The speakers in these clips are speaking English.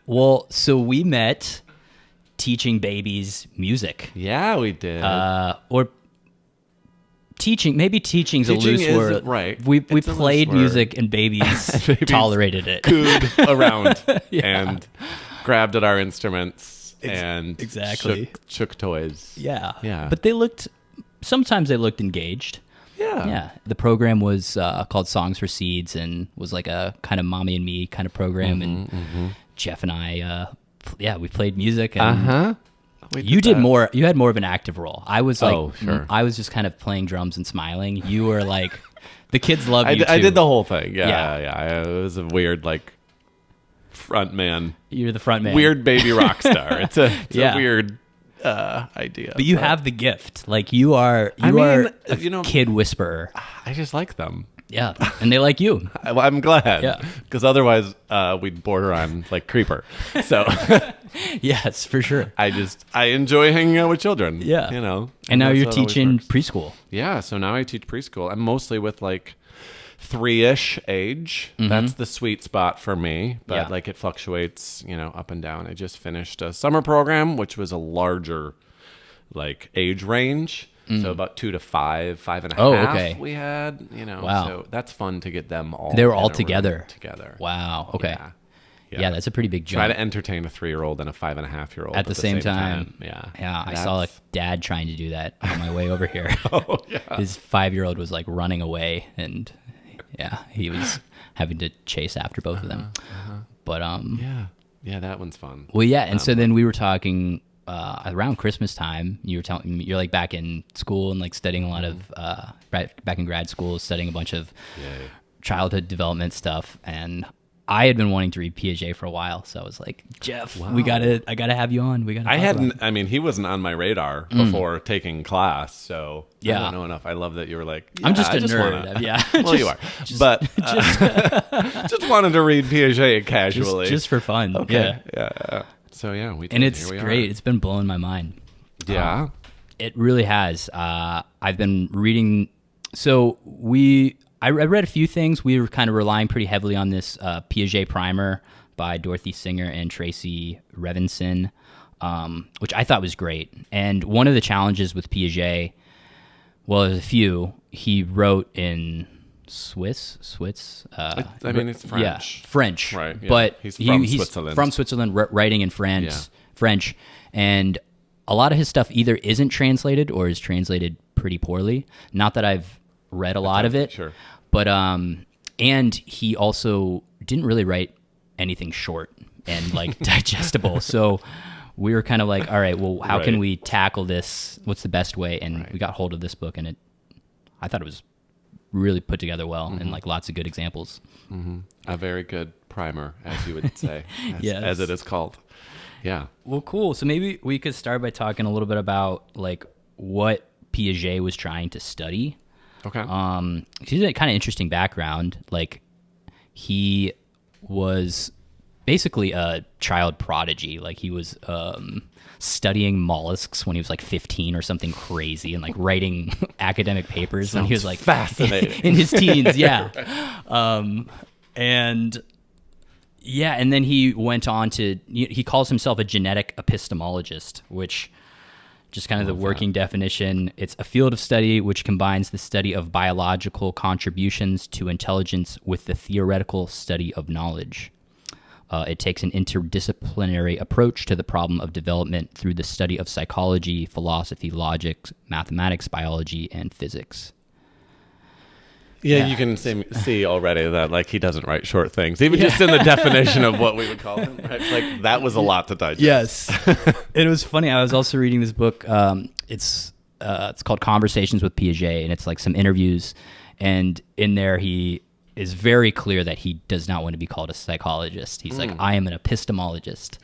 Well, so we met teaching babies music. Yeah, we did. Or teaching, maybe teaching's a loose word. Right. We played music and babies tolerated it. Cooed around and grabbed at our instruments and exactly shook toys. Yeah. Yeah. But sometimes they looked engaged. Yeah. Yeah. The program was called Songs for Seeds and was like a kind of mommy and me kind of program. And Jeff and I, we played music. And you had more of an active role. I was like, I was just kind of playing drums and smiling. You were like, the kids love you too. I did the whole thing. Yeah. It was a weird, like, front man. You're the front man. Weird baby rock star. It's a weird idea. But you have the gift. Like, you are a kid whisperer. I just like them. Yeah, and they like you. I'm glad. Yeah, because otherwise we'd border on like creeper. So yes, for sure. I enjoy hanging out with children. Yeah, And now you're teaching preschool. Yeah, so now I teach preschool. I'm mostly with like 3-ish age. That's the sweet spot for me. But like it fluctuates, up and down. I just finished a summer program, which was a larger like age range. So about 2 to 5, 5.5. Oh, okay. We had, Wow. So that's fun to get them all. They were all together. Together. Wow. Okay. Yeah, that's a pretty big jump. Try to entertain a 3-year-old and a 5.5-year-old at the same time. Yeah. Yeah. I saw a dad trying to do that on my way over here. Oh, yeah. His 5-year-old was like running away, and he was having to chase after both of them. But yeah, that one's fun. Well, yeah, and so then we were talking. Around Christmas time, you were telling me you're like back in school and like studying a lot of back in grad school, studying a bunch of childhood development stuff. And I had been wanting to read Piaget for a while, so I was like, Jeff, I gotta have you on. He wasn't on my radar before taking class, so I don't know enough. I love that you were like, I'm just a nerd. Well, you are, but just wanted to read Piaget casually, just for fun. Okay. Yeah. So we did. And it's great. It's been blowing my mind. Yeah, it really has. I've been reading. So I read a few things. We were kind of relying pretty heavily on this Piaget primer by Dorothy Singer and Tracey Revenson, which I thought was great. And one of the challenges with Piaget, well, there's a few. He wrote in Swiss. I mean, it's French. Yeah, French. Right. Yeah. But he's Switzerland. From Switzerland, writing in French, and a lot of his stuff either isn't translated or is translated pretty poorly. Not that I've read a lot of it, sure. But and he also didn't really write anything short and like digestible. So we were kind of like, all right, well, how can we tackle this? What's the best way? And we got hold of this book, and I thought it was really put together well and like lots of good examples. A very good primer, as you would say, as it is called. Yeah. Well, cool. So maybe we could start by talking a little bit about like what Piaget was trying to study. Okay. He's a kind of interesting background. Like he was basically a child prodigy. Like he was studying mollusks when he was like 15 or something crazy, and like writing academic papers when he was like fascinating in his teens. And then he went on to, he calls himself a genetic epistemologist, which just kind of the working definition. It's a field of study which combines the study of biological contributions to intelligence with the theoretical study of knowledge. It takes an interdisciplinary approach to the problem of development through the study of psychology, philosophy, logic, mathematics, biology, and physics. Yeah, you can see already that like he doesn't write short things, even just in the definition of what we would call him. Right? Like that was a lot to digest. Yes, it was funny. I was also reading this book. It's called Conversations with Piaget, and it's like some interviews. And in there, he is very clear that he does not want to be called a psychologist. He's like, I am an epistemologist.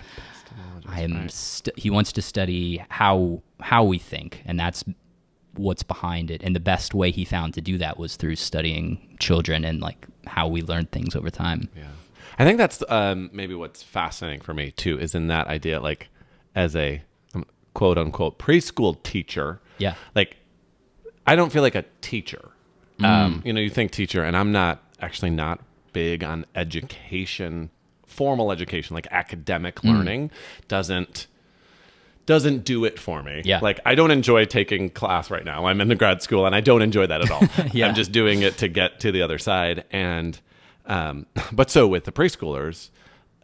He wants to study how we think, and that's what's behind it. And the best way he found to do that was through studying children and like how we learn things over time. Yeah, I think that's maybe what's fascinating for me too, is in that idea, like as a quote unquote preschool teacher. Yeah, like I don't feel like a teacher. You think teacher, and I'm not big on education formal education, like academic learning, doesn't do it for me. Yeah. Like, I don't enjoy taking class right now. I'm in the grad school and I don't enjoy that at all. Yeah. I'm just doing it to get to the other side. And, but so with the preschoolers,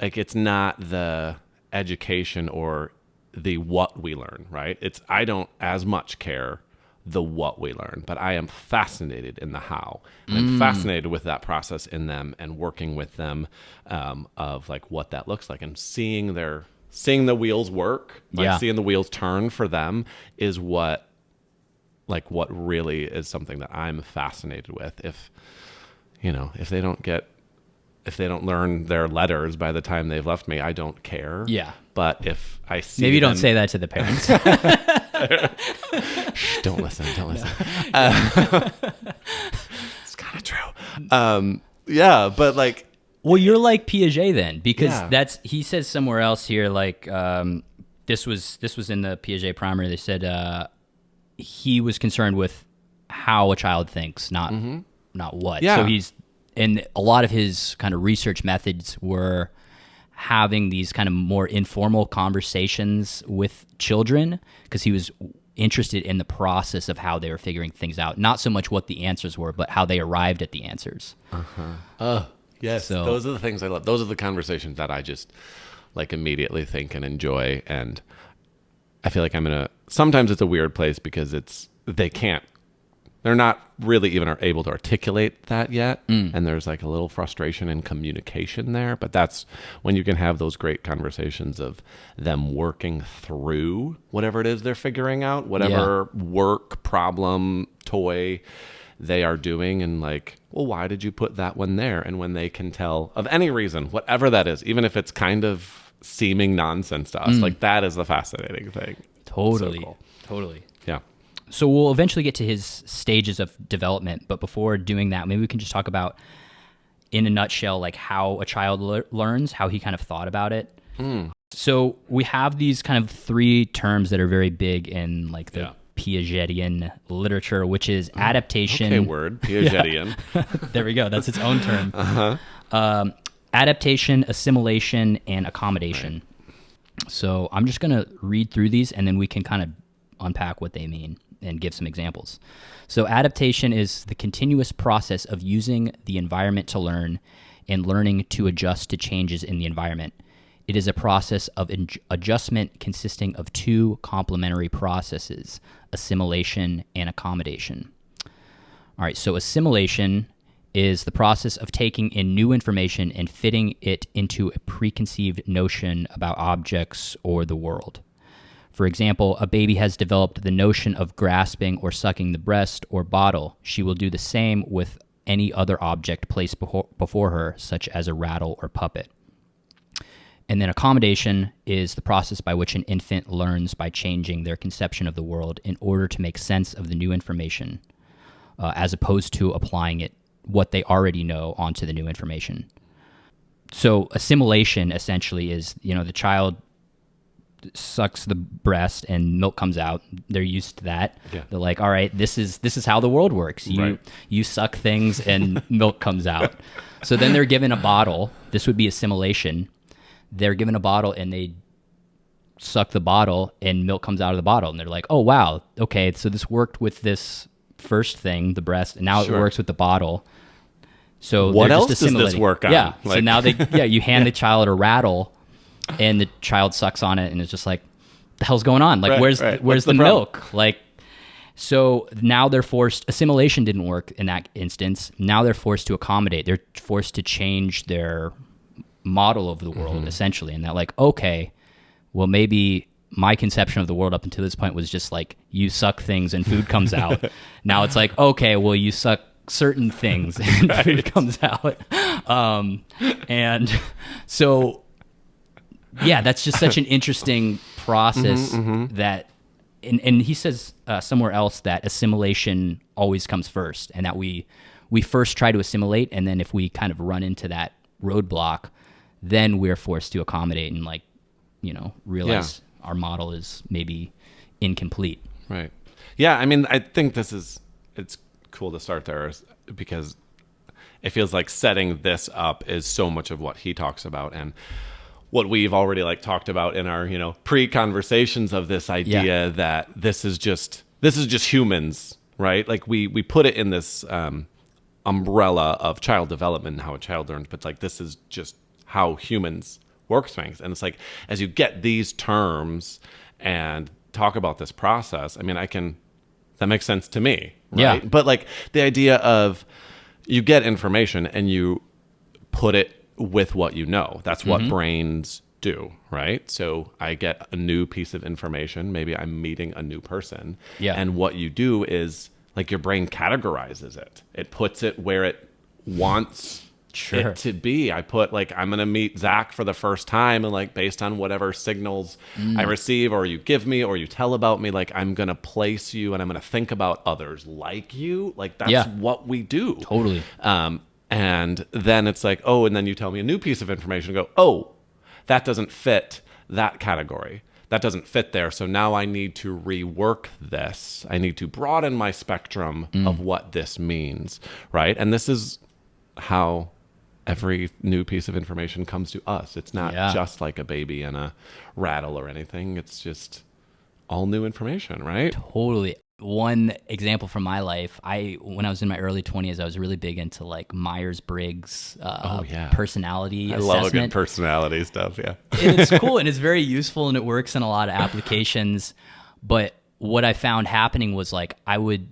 like, it's not the education or the what we learn, right? I don't as much care the what we learn, but I am fascinated in the how. And I'm fascinated with that process in them and working with them, of like what that looks like, and seeing the wheels work, like seeing the wheels turn for them is what really is something that I'm fascinated with. If they don't learn their letters by the time they've left me, I don't care. Yeah. But if I see Maybe don't say that to the parents. Shh, don't listen. It's kind of true. Yeah, but like, well, you're like Piaget then, because Yeah. he says somewhere else here, like, this was in the Piaget primer. They said he was concerned with how a child thinks, not what. Yeah. So and a lot of his kind of research methods were having these kind of more informal conversations with children, because he was interested in the process of how they were figuring things out, not so much what the answers were, but how they arrived at the answers. Yes, So- those are the things I love. Those are the conversations that I just like immediately think and enjoy. And I feel like sometimes it's a weird place because they're not really even able to articulate that yet. And there's like a little frustration in communication there, but that's when you can have those great conversations of them working through whatever it is they're figuring out, whatever work, problem, toy they are doing, and like, well, why did you put that one there? And when they can tell of any reason, whatever that is, even if it's kind of seeming nonsense to us, like, that is the fascinating thing. Totally. So cool. Totally. Yeah. So we'll eventually get to his stages of development, but before doing that, maybe we can just talk about, in a nutshell, like how a child learns, how he kind of thought about it. So we have these kind of three terms that are very big in like the Piagetian literature, which is adaptation. Okay, word. Piagetian. There we go. That's its own term. Adaptation, assimilation, and accommodation. Right. So I'm just going to read through these, and then we can kind of unpack what they mean and give some examples. So adaptation is the continuous process of using the environment to learn and learning to adjust to changes in the environment. It is a process of adjustment consisting of two complementary processes, assimilation and accommodation. All right, so assimilation is the process of taking in new information and fitting it into a preconceived notion about objects or the world. For example, a baby has developed the notion of grasping or sucking the breast or bottle. She will do the same with any other object placed before her, such as a rattle or puppet. And then accommodation is the process by which an infant learns by changing their conception of the world in order to make sense of the new information, as opposed to applying what they already know onto the new information. So assimilation essentially is, the child sucks the breast and milk comes out. They're used to that. Yeah. They're like, all right, this is how the world works. You suck things and milk comes out. So then they're given a bottle. This would be assimilation. They're given a bottle and they suck the bottle and milk comes out of the bottle. And they're like, oh, wow, okay, so this worked with this first thing, the breast, and now it works with the bottle. So what else does this work on? Yeah. So now you hand the child a rattle and the child sucks on it and it's just like, the hell's going on? Like, where's the milk? Like, so now they're forced, assimilation didn't work in that instance. Now they're forced to accommodate. They're forced to change their model of the world, essentially. And they're like, okay, well, maybe my conception of the world up until this point was just like, you suck things and food comes out. Now it's like, okay, well, you suck certain things and food comes out. And so, yeah, that's just such an interesting process that, and he says somewhere else that assimilation always comes first, and that we first try to assimilate, and then if we kind of run into that roadblock, then we're forced to accommodate and realize our model is maybe incomplete. Right. Yeah, I mean, I think it's cool to start there because it feels like setting this up is so much of what he talks about, and what we've already like talked about in our, pre-conversations of this idea that this is just humans, right? Like we put it in this umbrella of child development and how a child learns, but like this is just how humans work things. And it's like, as you get these terms and talk about this process, I mean, that makes sense to me, right? Yeah. But like the idea of you get information and you put it with what you know. That's what brains do, right? So I get a new piece of information. Maybe I'm meeting a new person. Yeah. And what you do is like your brain categorizes it. It puts it where it wants it to be. I put like, I'm going to meet Zach for the first time, and like based on whatever signals I receive or you give me or you tell about me, like I'm going to place you and I'm going to think about others like you. Like that's what we do. Totally. And then it's like, oh, and then you tell me a new piece of information and go, oh, that doesn't fit that category. That doesn't fit there. So now I need to rework this. I need to broaden my spectrum of what this means, right? And this is how every new piece of information comes to us. It's not just like a baby and a rattle or anything. It's just all new information, right? Totally. One example from my life, when I was in my early 20s, I was really big into like Myers-Briggs personality assessment. I love a good personality stuff, yeah. And it's cool and it's very useful and it works in a lot of applications. But what I found happening was like I would,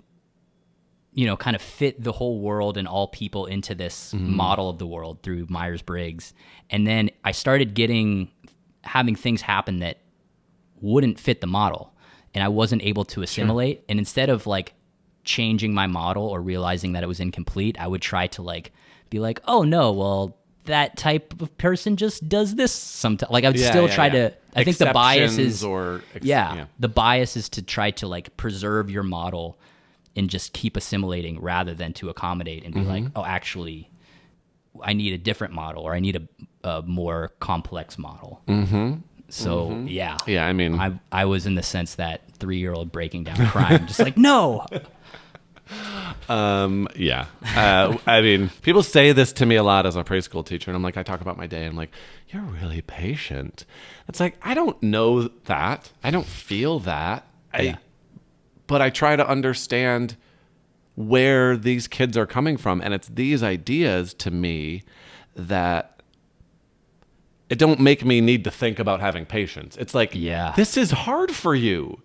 kind of fit the whole world and all people into this model of the world through Myers-Briggs. And then I started having things happen that wouldn't fit the model. And I wasn't able to assimilate. And instead of like changing my model or realizing that it was incomplete, I would try to like be like, oh no, well, that type of person just does this sometimes. Like I would still try to, I think the bias is, the bias is to try to like preserve your model and just keep assimilating rather than to accommodate and be like, oh, actually, I need a different model or I need a more complex model. So yeah, I mean, I was in the sense that 3-year-old breaking down crying, just like no. I mean, people say this to me a lot as a preschool teacher, and I'm like, I talk about my day, and I'm like, you're really patient. It's like I don't know that, I don't feel that, but I try to understand where these kids are coming from, and it's these ideas to me that. It don't make me need to think about having patience. It's like, this is hard for you.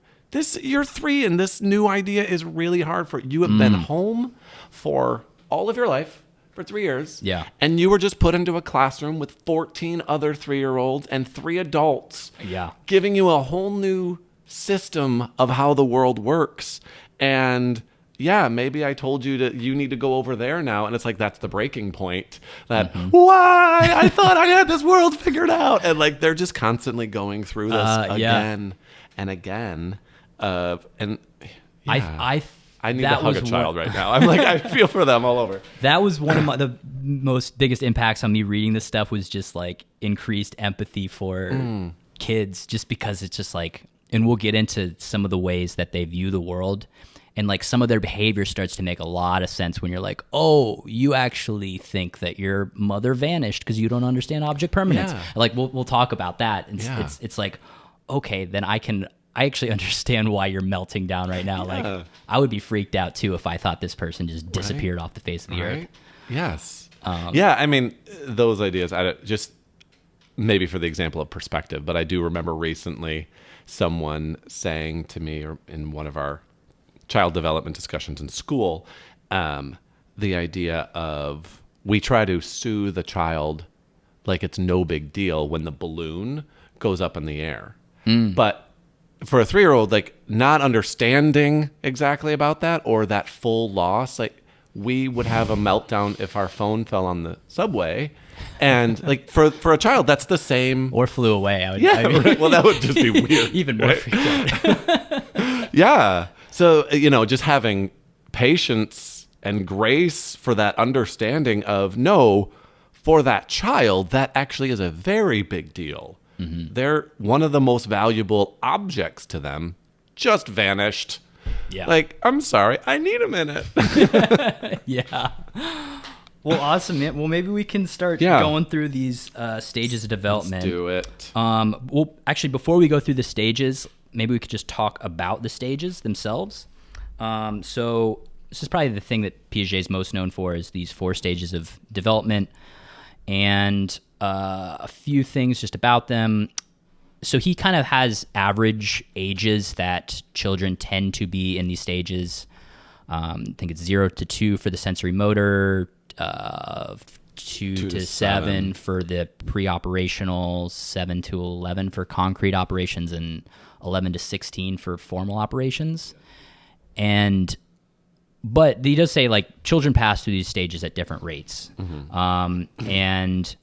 You're 3 and this new idea is really hard for you. You have been home for all of your life for 3 years. Yeah. And you were just put into a classroom with 14 other 3-year-olds and 3 adults. Yeah. Giving you a whole new system of how the world works. And maybe I told you you need to go over there now. And it's like, that's the breaking point that, why? I thought I had this world figured out. And like, they're just constantly going through this again and again. I need to hug a child right now. I'm like, I feel for them all over. That was one of the most biggest impacts on me reading this stuff was just like increased empathy for kids, just because it's just like, and we'll get into some of the ways that they view the world. And like some of their behavior starts to make a lot of sense when you're like, oh, you actually think that your mother vanished because you don't understand object permanence. Yeah. Like we'll talk about that. And it's like, okay, then I actually understand why you're melting down right now. Yeah. Like I would be freaked out too if I thought this person just disappeared off the face of the earth. Yes. I mean, those ideas, just maybe for the example of perspective, but I do remember recently someone saying to me, or in one of our child development discussions in school, the idea of we try to soothe the child like it's no big deal when the balloon goes up in the air. But for a 3-year-old, like not understanding exactly about that or that full loss, like we would have a meltdown if our phone fell on the subway. And like for a child, that's the same. Or flew away. Right. Well, that would just be weird. Even more freaked out. Yeah. So, just having patience and grace for that understanding of, no, for that child, that actually is a very big deal. They're one of the most valuable objects to them, just vanished. Yeah. Like, I'm sorry, I need a minute. Yeah. Well, awesome, man. Well, maybe we can start going through these stages of development. Let's do it. Well, actually, before we go through the stages, maybe we could just talk about the stages themselves. So this is probably the thing that Piaget is most known for, is these 4 stages of development, and a few things just about them. So he kind of has average ages that children tend to be in these stages. I think it's 0 to 2 for the sensory motor, 2 to 7 for the pre-operational, 7 to 11 for concrete operations, and 11 to 16 for formal operations. But he does say, like, children pass through these stages at different rates. And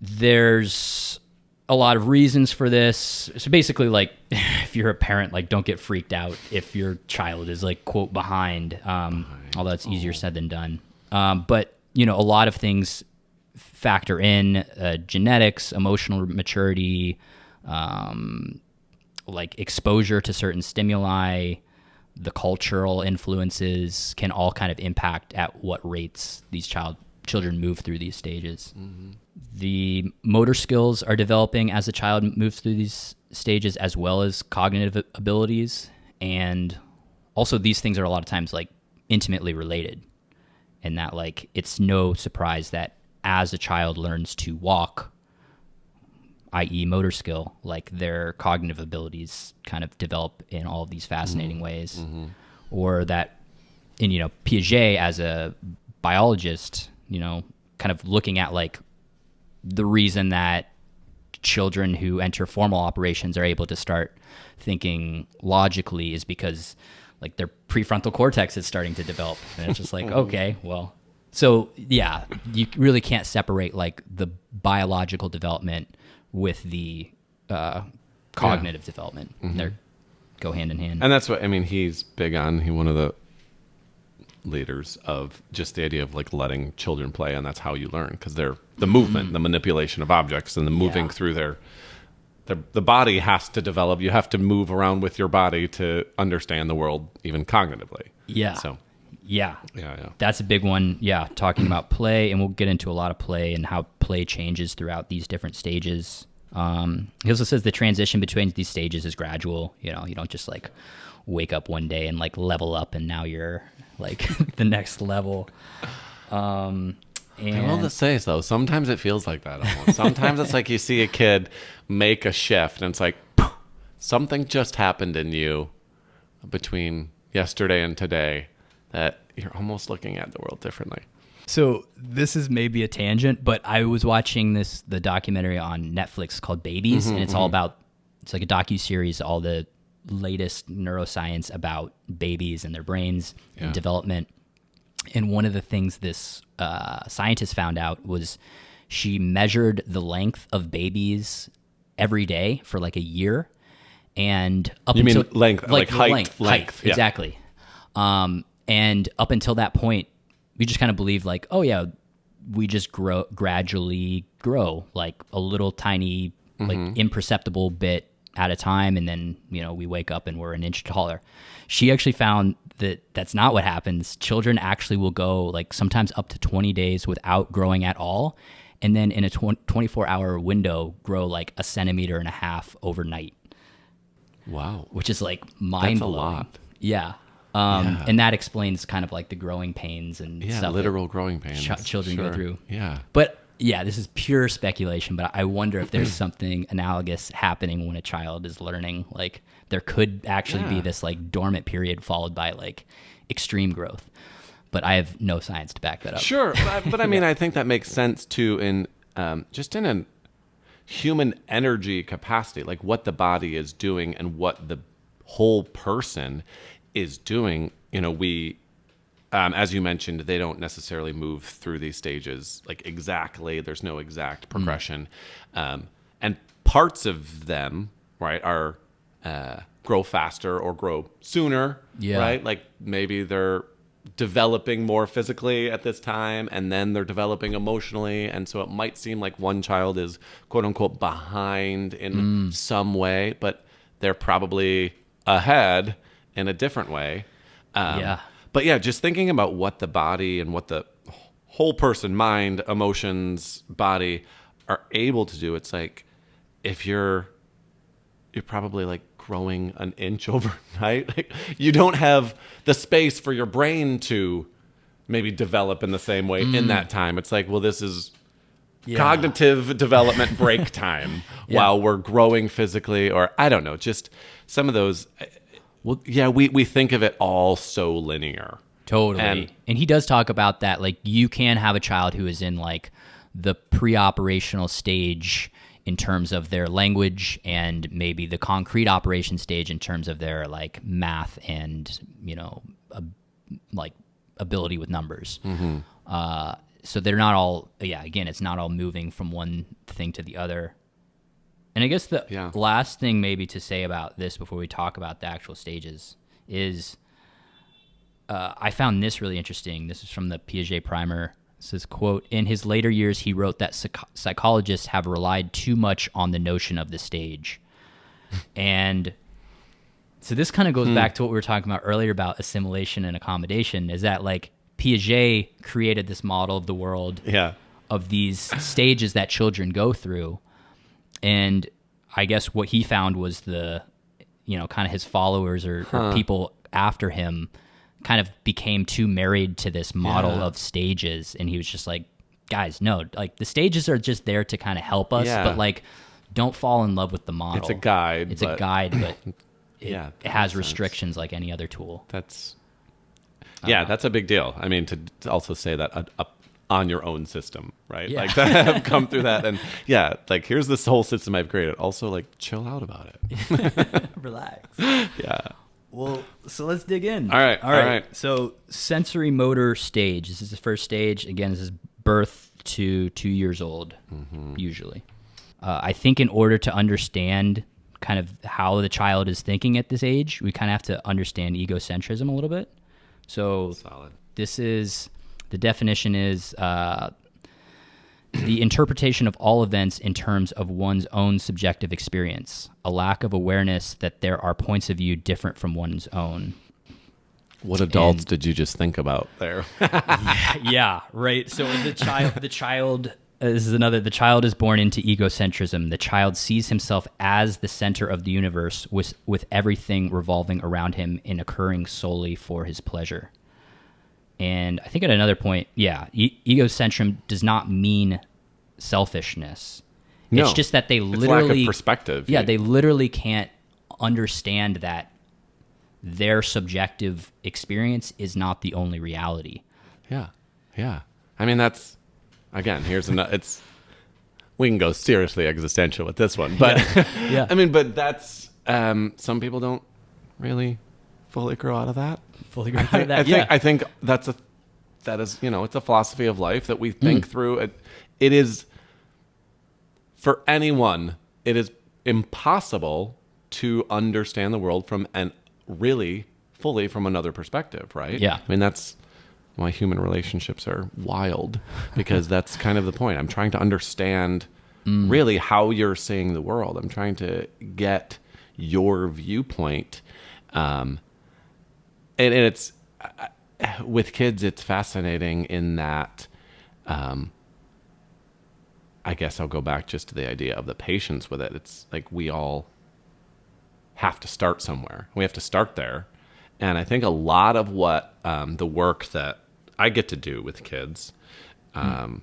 there's a lot of reasons for this. So basically, like, if you're a parent, like, don't get freaked out if your child is, like, quote, behind, although it's easier said than done. But, you know, a lot of things factor in, genetics, emotional maturity, like exposure to certain stimuli, the cultural influences can all kind of impact at what rates these children move through these stages. The motor skills are developing as the child moves through these stages, as well as cognitive abilities. And also these things are a lot of times, like, intimately related, in that, like, it's no surprise that as a child learns to walk, i.e. motor skill, like, their cognitive abilities kind of develop in all of these fascinating ways. Or that, in, you know, Piaget as a biologist, you know, kind of looking at, like, the reason that children who enter formal operations are able to start thinking logically is because, like, their prefrontal cortex is starting to develop. And it's just like, okay, well, so yeah, you really can't separate, like, the biological development with the cognitive development. They go hand in hand. And that's what, I mean, he's big on, one of the leaders of just the idea of, like, letting children play, and that's how you learn, because they're the movement, the manipulation of objects, and the moving through the body has to develop. You have to move around with your body to understand the world, even cognitively. So yeah, that's a big one. Talking about play, and we'll get into a lot of play and how play changes throughout these different stages. He also says the transition between these stages is gradual. You know, you don't just, like, wake up one day and, like, level up and now you're, like, the next level. And I will say, though, sometimes it feels like that almost. Sometimes it's like you see a kid make a shift and it's like, something just happened in you between yesterday and today that you're almost looking at the world differently. So this is maybe a tangent, but I was watching the documentary on Netflix called Babies, and it's all about, it's like a docuseries, all the latest neuroscience about babies and their brains and development. And one of the things this scientist found out was she measured the length of babies every day for, like, a year. And up you until mean length, like height? Height, exactly. And up until that point, we just kind of believed, like, oh yeah, we just gradually grow, like, a little tiny, like, imperceptible bit at a time, and then, you know, we wake up and we're an inch taller. She actually found that that's not what happens. Children actually will go, like, sometimes up to 20 days without growing at all, and then in a 24-hour window grow, like, 1.5 centimeters overnight. Wow. Which is, like, mind-blowing. That's a lot. Yeah. And that explains kind of, like, the growing pains and stuff. Literal growing pains. Children go through. Yeah. But yeah, this is pure speculation, but I wonder if there's something analogous happening when a child is learning. Like, there could actually be this, like, dormant period followed by, like, extreme growth. But I have no science to back that up. Sure. But I mean, I think that makes sense too in just in a human energy capacity, like what the body is doing and what the whole person is doing. You know, we, as you mentioned, they don't necessarily move through these stages like exactly. There's no exact progression. And parts of them, right, are grow faster or grow sooner, right? Like maybe they're developing more physically at this time and then they're developing emotionally. And so it might seem like one child is quote unquote behind in some way, but they're probably ahead in a different way. But yeah, just thinking about what the body and what the whole person, mind, emotions, body, are able to do. It's like if you're probably like growing an inch overnight. Like, you don't have the space for your brain to maybe develop in the same way in that time. It's like, well, this is cognitive development break time while we're growing physically, or I don't know, just some of those. Well, yeah, we think of it all so linear. Totally. And he does talk about that. Like, you can have a child who is in like the pre-operational stage in terms of their language, and maybe the concrete operation stage in terms of their like math and, you know, like ability with numbers. So they're not all, again, it's not all moving from one thing to the other. And I guess the last thing maybe to say about this before we talk about the actual stages is, I found this really interesting. This is from the Piaget primer. It says, quote, "In his later years, he wrote that psychologists have relied too much on the notion of the stage." And so this kind of goes back to what we were talking about earlier about assimilation and accommodation, is that like Piaget created this model of the world of these stages that children go through. And I guess what he found was the, you know, kind of his followers or people after him kind of became too married to this model of stages. And he was just like, guys, no, like the stages are just there to kind of help us, but like, don't fall in love with the model. It's a guide. It's a guide, but it has restrictions like any other tool. That's a big deal. I mean, to also say that on your own system, right? Yeah. Like, to have come through that, and like, here's this whole system I've created. Also, like, chill out about it. Relax. Yeah. Well, so let's dig in. All right. So sensory motor stage. This is the first stage. Again, this is birth to 2 years old, usually. I think in order to understand kind of how the child is thinking at this age, we kind of have to understand egocentrism a little bit. So solid. The definition is the interpretation of all events in terms of one's own subjective experience, a lack of awareness that there are points of view different from one's own. What adults did you just think about there? Yeah, right. So the child the child is born into egocentrism. The child sees himself as the center of the universe, with everything revolving around him and occurring solely for his pleasure. And I think at another point, egocentrism does not mean selfishness. No, it's just that they literally lack of perspective. Yeah, they literally can't understand that their subjective experience is not the only reality. Yeah. I mean, that's, again, it's, we can go seriously existential with this one, but yeah. I mean, but that's, some people don't really fully grow out of that. I think that is, you know, it's a philosophy of life that we think through. It is, for anyone, it is impossible to understand the world from really fully from another perspective, right? Yeah. I mean, that's why human relationships are wild, because that's kind of the point. I'm trying to understand really how you're seeing the world. I'm trying to get your viewpoint. And it's, with kids, it's fascinating in that, I guess I'll go back just to the idea of the patience with it. It's like we all have to start somewhere. We have to start there. And I think a lot of what the work that I get to do with kids, I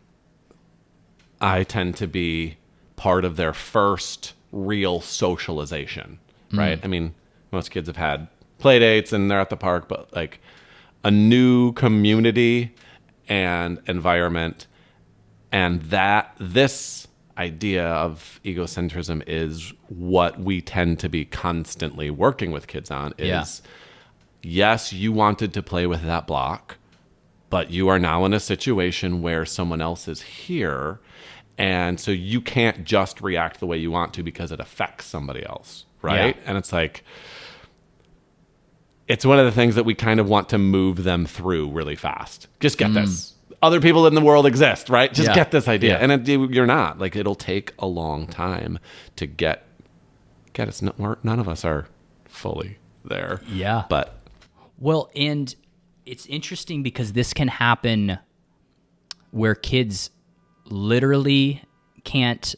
tend to be part of their first real socialization, right? I mean, most kids have had play dates and they're at the park, but like a new community and environment, and that this idea of egocentrism is what we tend to be constantly working with kids on is, yes, you wanted to play with that block, but you are now in a situation where someone else is here, and so you can't just react the way you want to because it affects somebody else, right? And it's like, it's one of the things that we kind of want to move them through really fast. Just get this. Other people in the world exist, right? Just get this idea. And you're not. Like, it'll take a long time to get us. None of us are fully there. Yeah. But. Well, and it's interesting because this can happen where kids literally can't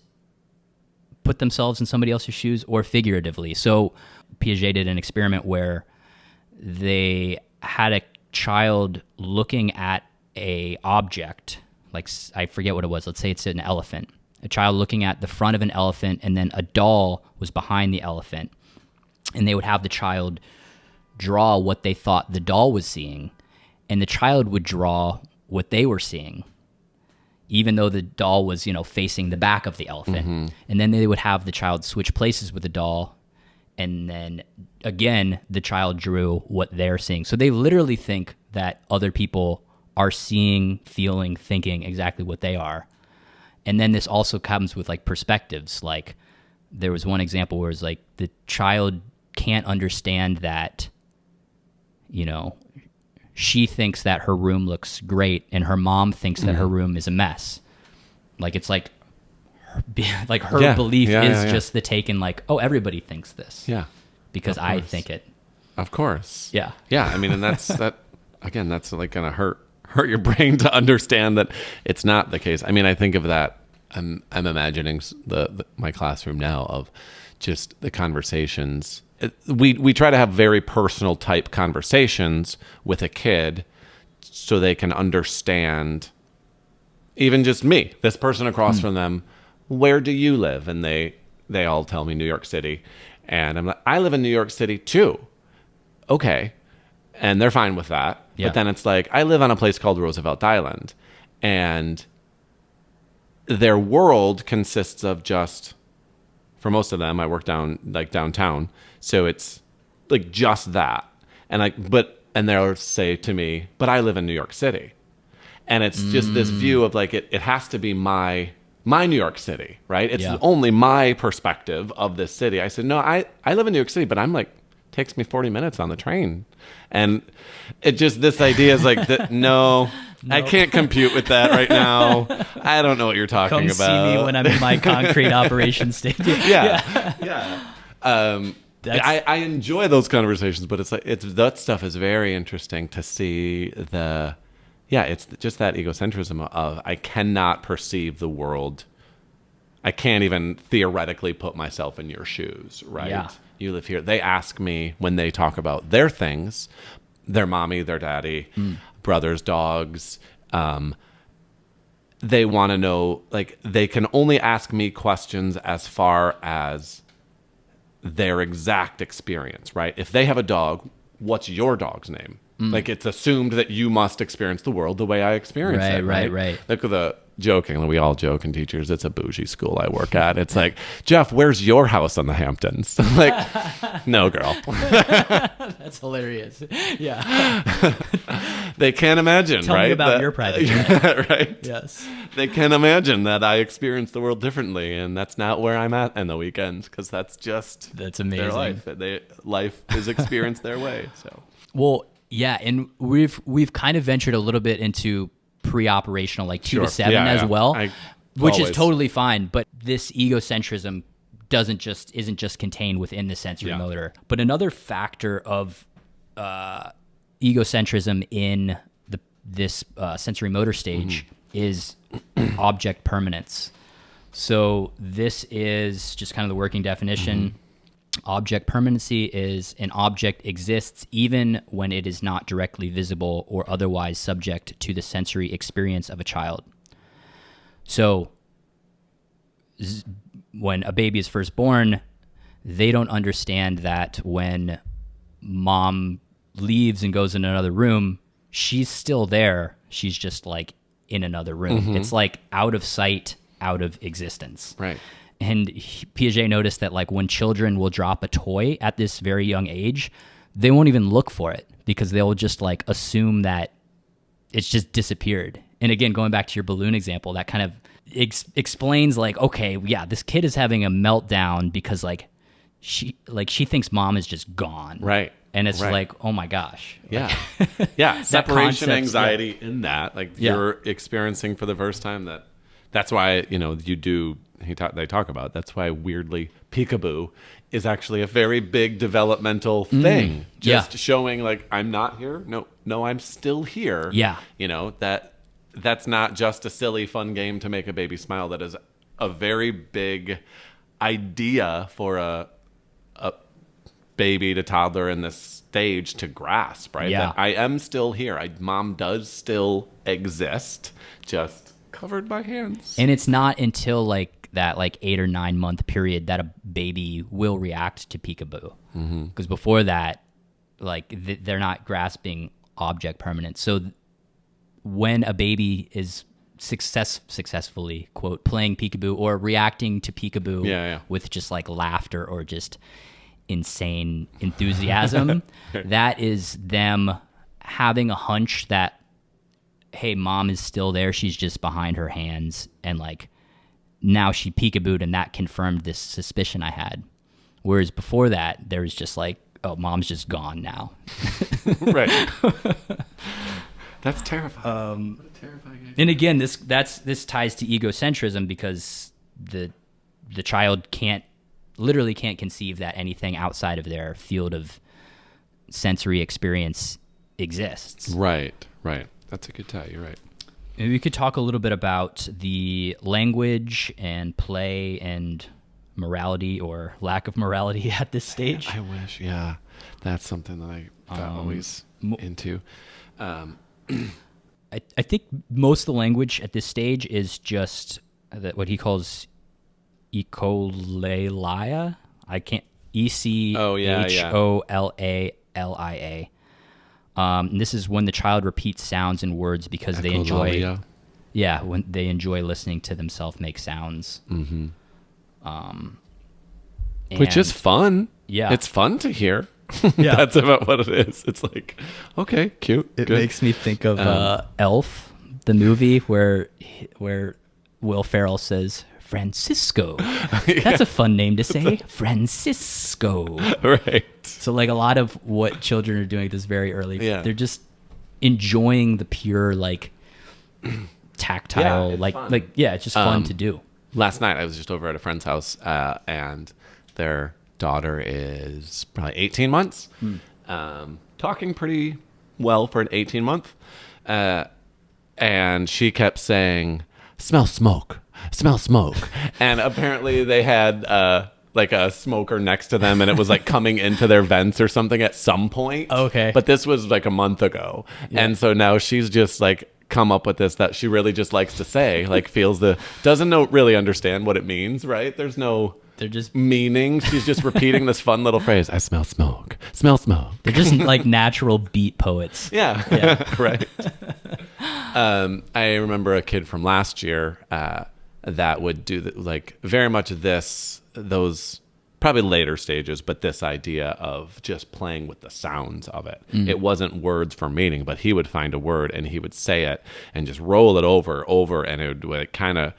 put themselves in somebody else's shoes, or figuratively. So Piaget did an experiment where they had a child looking at a object, like I forget what it was. Let's say it's an elephant. A child looking at the front of an elephant, and then a doll was behind the elephant. And they would have the child draw what they thought the doll was seeing, and the child would draw what they were seeing, even though the doll was, facing the back of the elephant. Mm-hmm. And then they would have the child switch places with the doll, and then again, the child drew what they're seeing. So they literally think that other people are seeing, feeling, thinking exactly what they are. And then this also comes with like perspectives. Like there was one example where it's like the child can't understand that, she thinks that her room looks great and her mom thinks that her room is a mess. Like it's like her belief is just the taken, like, oh, everybody thinks this. Yeah. Because I think it. Of course. Yeah. Yeah. I mean, and that's again, that's like going to hurt your brain to understand that it's not the case. I mean, I think of that. I'm imagining my classroom now of just the conversations. We try to have very personal type conversations with a kid so they can understand, even just me, this person across from them, where do you live? And they all tell me New York City. And I'm like, I live in New York City too. Okay. And they're fine with that. Yeah. But then it's like, I live on a place called Roosevelt Island. And their world consists of just, for most of them, I work downtown. So it's like just that. And they'll say to me, but I live in New York City. And it's just this view of like, it has to be my New York City, right? It's only my perspective of this city. I said, no, I live in New York City, but I'm like, takes me 40 minutes on the train. And it just, this idea is like, no, I can't compute with that right now. I don't know what you're talking about. Come see me when I'm in my concrete operation stage. Yeah. I enjoy those conversations, but it's like, that stuff is very interesting to see it's just that egocentrism of I cannot perceive the world. I can't even theoretically put myself in your shoes, right? Yeah. You live here. They ask me when they talk about their things, their mommy, their daddy, brothers, dogs. They want to know, like, they can only ask me questions as far as their exact experience, right? If they have a dog, what's your dog's name? Like, it's assumed that you must experience the world the way I experience it. Right. Look at the joking. We all joke in teachers. It's a bougie school I work at. It's like, Jeff, where's your house on the Hamptons? I'm like, no, girl. That's hilarious. Yeah. They can't imagine, Tell right? me about your private jet. Right. Yes. They can't imagine that I experience the world differently, and that's not where I'm at on the weekends, because that's amazing. Their life. Life is experienced their way. So. Well, yeah, and we've kind of ventured a little bit into pre-operational, like 2 to 7 as well, which is totally fine. But this egocentrism isn't just contained within the sensory motor. But another factor of egocentrism in this sensory motor stage is object permanence. So this is just kind of the working definition. Object permanency is an object exists even when it is not directly visible or otherwise subject to the sensory experience of a child. So when a baby is first born, they don't understand that when mom leaves and goes in another room, she's still there. She's just like in another room. It's like out of sight, out of existence. Right. And Piaget noticed that like when children will drop a toy at this very young age, they won't even look for it because they'll just like assume that it's just disappeared. And again, going back to your balloon example, that kind of explains like, okay, yeah, this kid is having a meltdown because like she thinks mom is just gone. Right. And it's like, oh my gosh. Yeah. Yeah. Separation anxiety in that, like you're experiencing for the first time that's why, you do, they talk about, that's why weirdly peekaboo is actually a very big developmental thing. Just showing like, I'm not here. No, I'm still here. Yeah. That that's not just a silly, fun game to make a baby smile. That is a very big idea for a baby to toddler in this stage to grasp, right? Yeah. That I am still here. Mom does still exist, just covered by hands. And it's not until like that 8 or 9 month period that a baby will react to peekaboo. Because before that, like they're not grasping object permanence. So when a baby is successfully, quote, playing peekaboo or reacting to peekaboo with just like laughter or just insane enthusiasm, that is them having a hunch that, hey, mom is still there, she's just behind her hands, and like now she peekabooed and that confirmed this suspicion I had. Whereas before that, there was just like, oh, mom's just gone now. Right. That's terrifying. What a terrifying idea. And again, this ties to egocentrism, because the child literally can't conceive that anything outside of their field of sensory experience exists. Right. That's a good tie. You're right. Maybe we could talk a little bit about the language and play and morality or lack of morality at this stage. I wish, yeah. That's something that I'm always into. I think most of the language at this stage is just what he calls echolalia. I can't ECHOLALIA. And this is when the child repeats sounds and words because they enjoy. Yeah, when they enjoy listening to themselves make sounds. Mm-hmm. Which is fun. Yeah, it's fun to hear. Yeah, that's about what it is. It's like, okay, cute. It good. makes me think of Elf, the movie where Will Ferrell says Francisco. That's a fun name to say, Francisco. Right. So like a lot of what children are doing at this very early, they're just enjoying the pure like tactile, it's just fun to do. Last night I was just over at a friend's house, and their daughter is probably 18 months, talking pretty well for an 18-month, and she kept saying, "Smell smoke, smell smoke," and apparently they had like a smoker next to them, and it was like coming into their vents or something at some point. Okay, but this was like a month ago, and so now she's just like come up with this that she really just likes to say, like doesn't really understand what it means, right? They're just meaning. She's just repeating this fun little phrase. I smell smoke. Smell smoke. They're just like natural beat poets. Yeah. Right. I remember a kid from last year that would do very much those probably later stages, but this idea of just playing with the sounds of it. It wasn't words for meaning, but he would find a word and he would say it and just roll it over, and it would kind of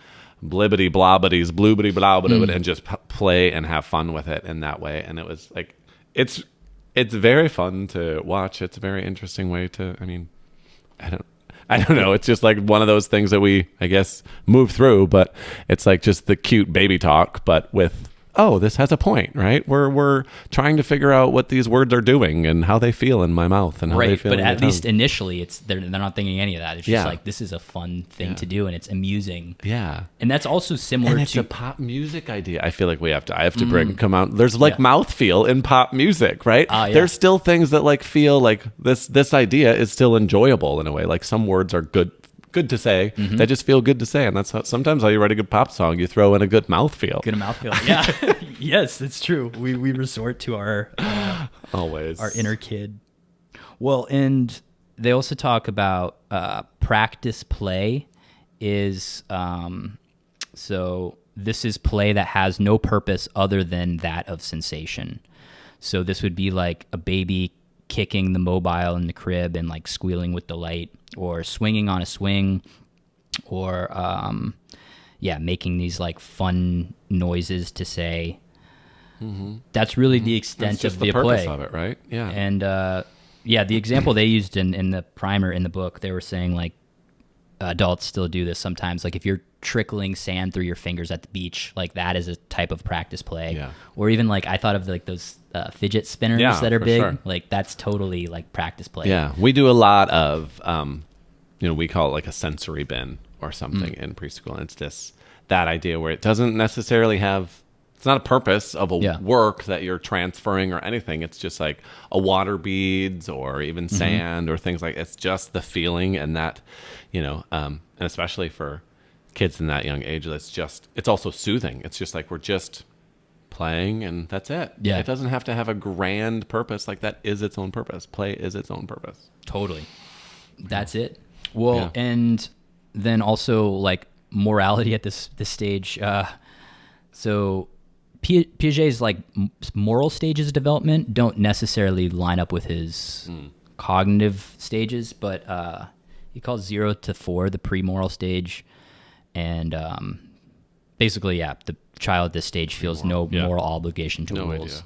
blibbity blobbities, bloobity blobbity, and just play and have fun with it in that way. And it was like, it's very fun to watch. It's a very interesting way to, I don't know. It's just like one of those things that we, I guess, move through, but it's like just the cute baby talk, but with, oh, this has a point, right? We're trying to figure out what these words are doing and how they feel in my mouth and how they feel. But in at your least tongue. Initially, they're not thinking any of that. It's just like, this is a fun thing to do, and it's amusing. Yeah, and that's also similar and it's to a pop music idea. I feel like I have to come out. There's like mouthfeel in pop music, right? There's still things that like feel like this idea is still enjoyable in a way. Like some words are good to say. They just feel good to say, and that's sometimes how you write a good pop song. You throw in a good mouthfeel. Yeah. Yes, it's true. We resort to our always our inner kid. Well, and they also talk about practice play is so this is play that has no purpose other than that of sensation. So this would be like a baby kicking the mobile in the crib and like squealing with delight, or swinging on a swing, or making these like fun noises to say. That's really the extent of the purpose play of it, right? Yeah. And the example they used in the primer in the book, they were saying like adults still do this sometimes. Like if you're trickling sand through your fingers at the beach, like that is a type of practice play. Yeah. Or even like I thought of like those fidget spinners that are big. Sure. Like that's totally like practice play. Yeah, we do a lot of we call it like a sensory bin or something in preschool. And it's that idea where it doesn't necessarily have, it's not a purpose of a work that you're transferring or anything. It's just like a water beads or even sand or things like, it's just the feeling and that, and especially for kids in that young age, it's also soothing. It's just like, we're just playing and that's it. Yeah. It doesn't have to have a grand purpose. Like that is its own purpose. Play is its own purpose. Totally. That's it. Well, and then also like morality at this stage. So Piaget's like moral stages of development don't necessarily line up with his cognitive stages, but he calls 0 to 4 the pre-moral stage. And basically, the child at this stage feels no moral obligation to rules.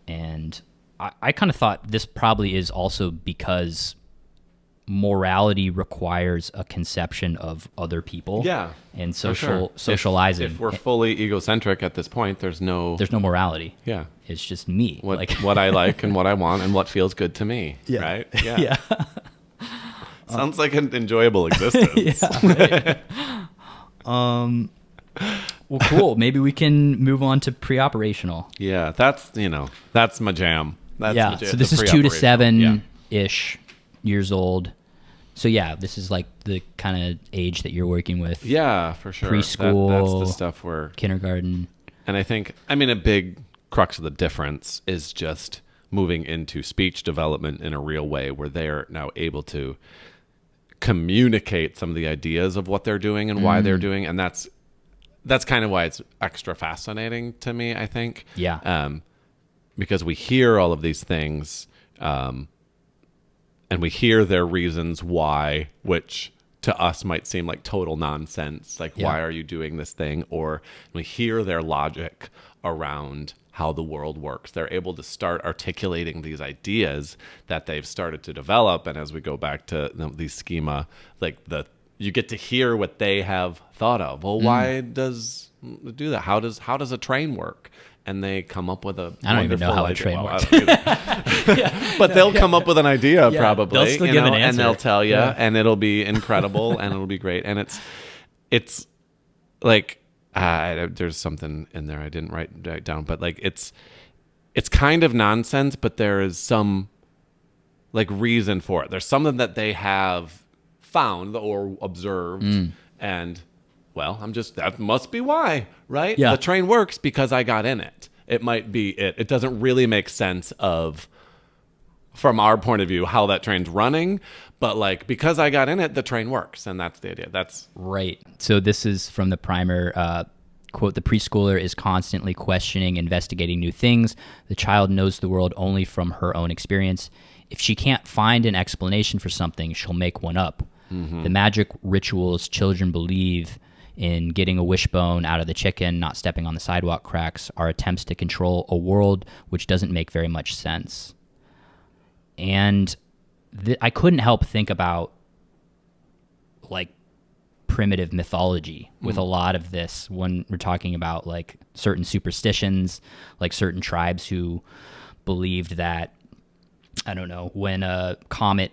Idea. And I kind of thought this probably is also because morality requires a conception of other people and socializing. If we're fully egocentric at this point, there's no morality. Yeah. It's just me. What I like and what I want and what feels good to me. Yeah. Right? Yeah. Sounds like an enjoyable existence. Right. Well, cool. Maybe we can move on to pre-operational. Yeah, that's my jam. So this is 2 to 7-ish years old. So this is like the kind of age that you're working with. Yeah, for sure. Preschool. That's the stuff where kindergarten. And I think, a big crux of the difference is just moving into speech development in a real way where they're now able to communicate some of the ideas of what they're doing and why they're doing. And that's kind of why it's extra fascinating to me, I think. Yeah. Because we hear all of these things, and we hear their reasons why, which to us might seem like total nonsense. Like, why are you doing this thing? Or we hear their logic around how the world works. They're able to start articulating these ideas that they've started to develop. And as we go back to these schema, you get to hear what they have thought of. Well, why does it do that? How does a train work? And they come up with a I don't even know how a train works. But they'll come up with an idea probably. They'll still give an answer. And they'll tell you, and it'll be incredible, and it'll be great. And it's like there's something in there I didn't write down, but like it's kind of nonsense, but there is some like reason for it. There's something that they have found or observed, and well, that must be why, right? Yeah. The train works because I got in it. It might be it. It doesn't really make sense from our point of view, how that train's running, but like, because I got in it, the train works. And that's the idea. That's right. So this is from the primer, quote, the preschooler is constantly questioning, investigating new things. The child knows the world only from her own experience. If she can't find an explanation for something, she'll make one up. The magic rituals children believe in, getting a wishbone out of the chicken, not stepping on the sidewalk cracks, are attempts to control a world which doesn't make very much sense. And I couldn't help think about like primitive mythology with a lot of this when we're talking about like certain superstitions, like certain tribes who believed that, I don't know, when a comet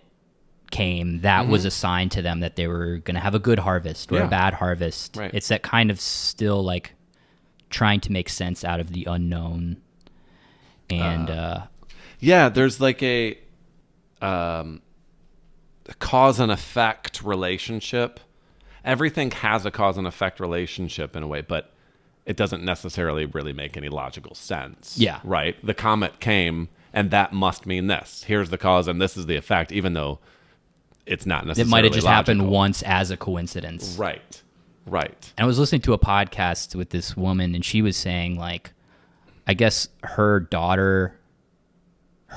came, that was a sign to them that they were going to have a good harvest or a bad harvest. Right. It's that kind of still like trying to make sense out of the unknown. And there's like a cause and effect relationship. Everything has a cause and effect relationship in a way, but it doesn't necessarily really make any logical sense. Yeah. Right? The comet came, and that must mean this. Here's the cause, and this is the effect, even though it's not necessarily it might have just logical. happened once as a coincidence. Right. And I was listening to a podcast with this woman, and she was saying, like, I guess her daughter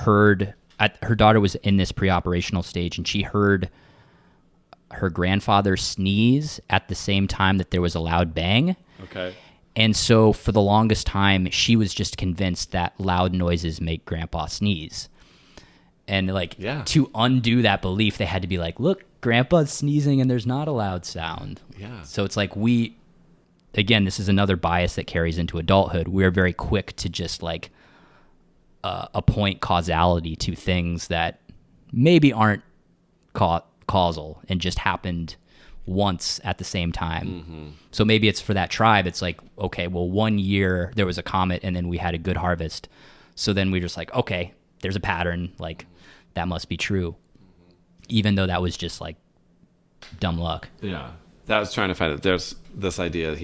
was in this pre-operational stage, and she heard her grandfather sneeze at the same time that there was a loud bang. Okay. And so for the longest time, she was just convinced that loud noises make grandpa sneeze. And like to undo that belief, they had to be like, look, grandpa's sneezing and there's not a loud sound. Yeah. So it's like again, this is another bias that carries into adulthood. We're very quick to just like appoint causality to things that maybe aren't causal and just happened once at the same time. So maybe it's for that tribe. It's like, okay, well, 1 year there was a comet and then we had a good harvest. So then we're just like, okay, there's a pattern. Like that must be true. Even though that was just like dumb luck. Yeah. That was trying to find it. There's this idea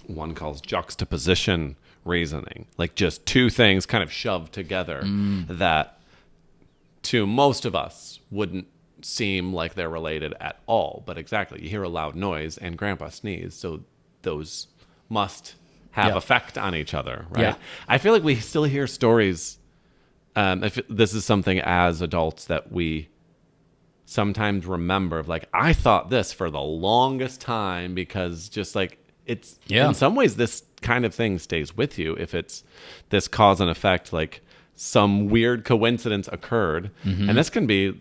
one calls juxtaposition reasoning. Like just two things kind of shoved together that to most of us wouldn't seem like they're related at all. But exactly, you hear a loud noise and grandpa sneeze, so those must have effect on each other, right? Yeah. I feel like we still hear stories, if this is something as adults that we sometimes remember of, like, I thought this for the longest time, because just like it's in some ways this kind of thing stays with you if it's this cause and effect, like some weird coincidence occurred. And this can be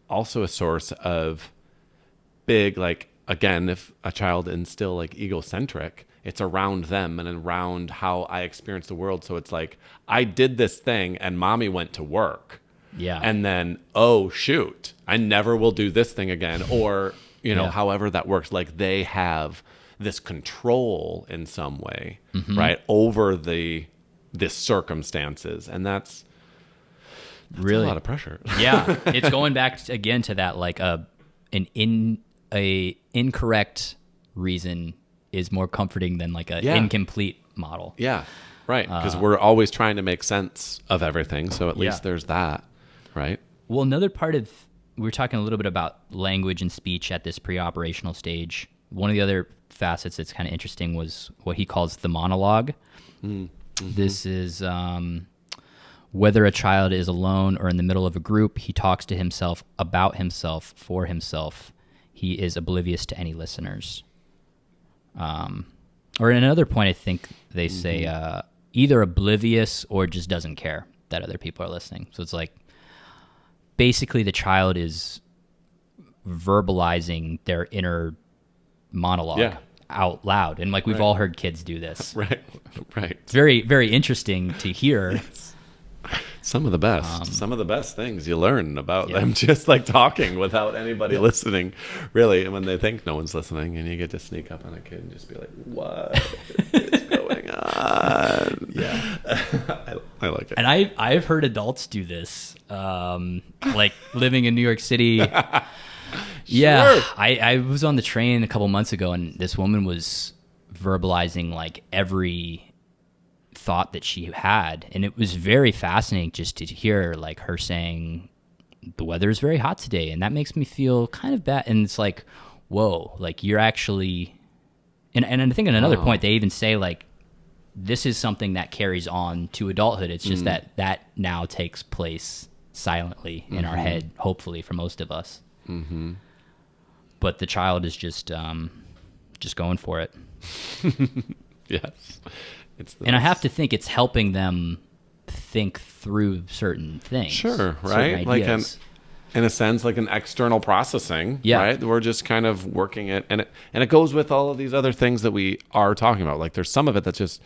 also a source of big, like, again, if a child is still like egocentric, it's around them and around how I experience the world. So it's like, I did this thing and mommy went to work. Yeah. And then, oh, shoot, I never will do this thing again. Or, however that works, like they have this control in some way, right, over this circumstances. And that's really a lot of pressure. Yeah. It's going back again to that, like an incorrect reason is more comforting than like an incomplete model. Yeah. Right. Because we're always trying to make sense of everything. So at least there's that. Right. Well, another part of, we were talking a little bit about language and speech at this pre-operational stage. One of the other facets that's kind of interesting was what he calls the monologue. This is whether a child is alone or in the middle of a group, he talks to himself, about himself, for himself. He is oblivious to any listeners. Or in another point, I think they say either oblivious or just doesn't care that other people are listening. So it's like basically the child is verbalizing their inner monologue out loud. And like we've all heard kids do this. Right. It's very, very interesting to hear. Yes. Some of the best things you learn about them just like talking without anybody listening, really. And when they think no one's listening, and you get to sneak up on a kid and just be like, what is going on? Yeah. I like it. And I've heard adults do this, like living in New York City. Yeah. I was on the train a couple months ago, and this woman was verbalizing like every thought that she had, and it was very fascinating just to hear like her saying the weather is very hot today and that makes me feel kind of bad. And it's like, whoa, like you're actually and I think at another point they even say like this is something that carries on to adulthood. It's just that now takes place silently in our head, hopefully for most of us. But the child is just going for it. Yes. And I have to think it's helping them think through certain things. Sure, right? Like in a sense, like an external processing, right? We're just kind of working it. And it goes with all of these other things that we are talking about. Like there's some of it that's just,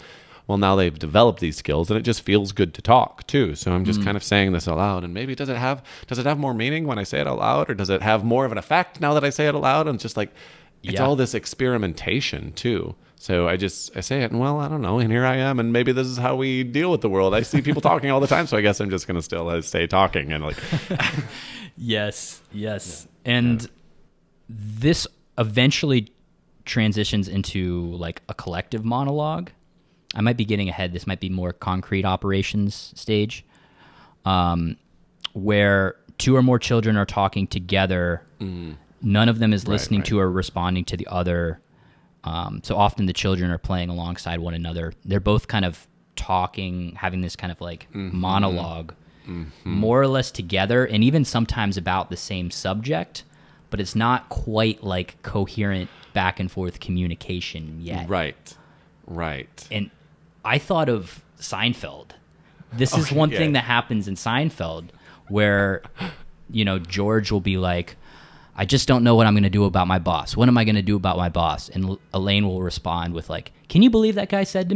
well, now they've developed these skills and it just feels good to talk too. So I'm just kind of saying this aloud, and maybe does it have more meaning when I say it out loud, or does it have more of an effect now that I say it aloud? And just like, it's all this experimentation too. So I say it, and well, I don't know, and here I am, and maybe this is how we deal with the world. I see people talking all the time, so I guess I'm just going to still stay talking and like. Yes. And this eventually transitions into like a collective monologue. I might be getting ahead. This might be more concrete operations stage, where two or more children are talking together. None of them is listening to or responding to the other. So often the children are playing alongside one another. They're both kind of talking, having this kind of like monologue, more or less together, and even sometimes about the same subject, but it's not quite like coherent back and forth communication yet. Right. And I thought of Seinfeld. This is one thing that happens in Seinfeld where, George will be like, I just don't know what I'm going to do about my boss. What am I going to do about my boss? And Elaine will respond with like, can you believe that guy said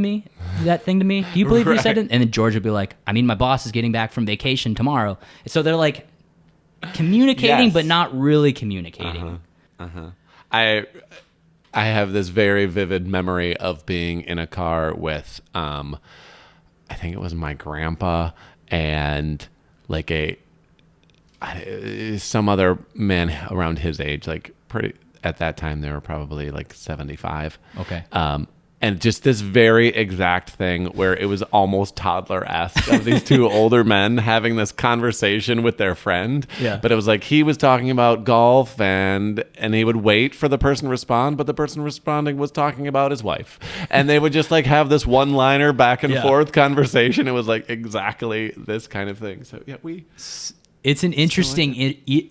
that thing to me? Do you believe he said it? And then George will be like, I mean, my boss is getting back from vacation tomorrow. So they're like communicating, Yes. but not really communicating. I have this very vivid memory of being in a car with, I think it was my grandpa and like some other man around his age, like pretty, at that time they were probably like 75. Okay. And just this very exact thing where it was almost toddler-esque of these two older men having this conversation with their friend. Yeah. But it was like he was talking about golf and he would wait for the person to respond, but the person responding was talking about his wife. And they would just like have this one-liner back and forth conversation. It was like exactly this kind of thing. So yeah, it's an interesting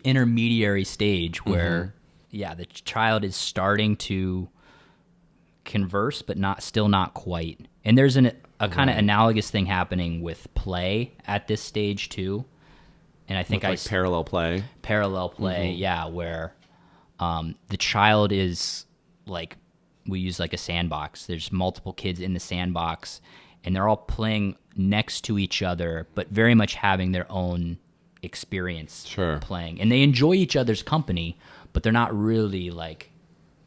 intermediary stage where, the child is starting to converse, but still not quite. And there's a kind of analogous thing happening with play at this stage too. And I think like parallel play, where the child is like, we use like a sandbox. There's multiple kids in the sandbox, and they're all playing next to each other, but very much having their own experience playing. And they enjoy each other's company, but they're not really like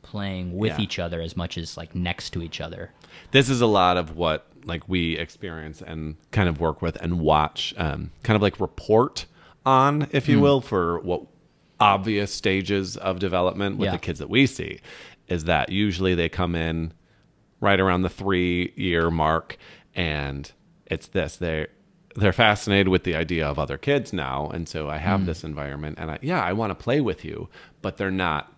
playing with each other as much as like next to each other. This is a lot of what like we experience and kind of work with and watch, kind of like report on, if you will, for what obvious stages of development with the kids that we see, is that usually they come in right around the 3-year mark, and it's this, they're fascinated with the idea of other kids now, and so I have this environment, and I want to play with you, but they're not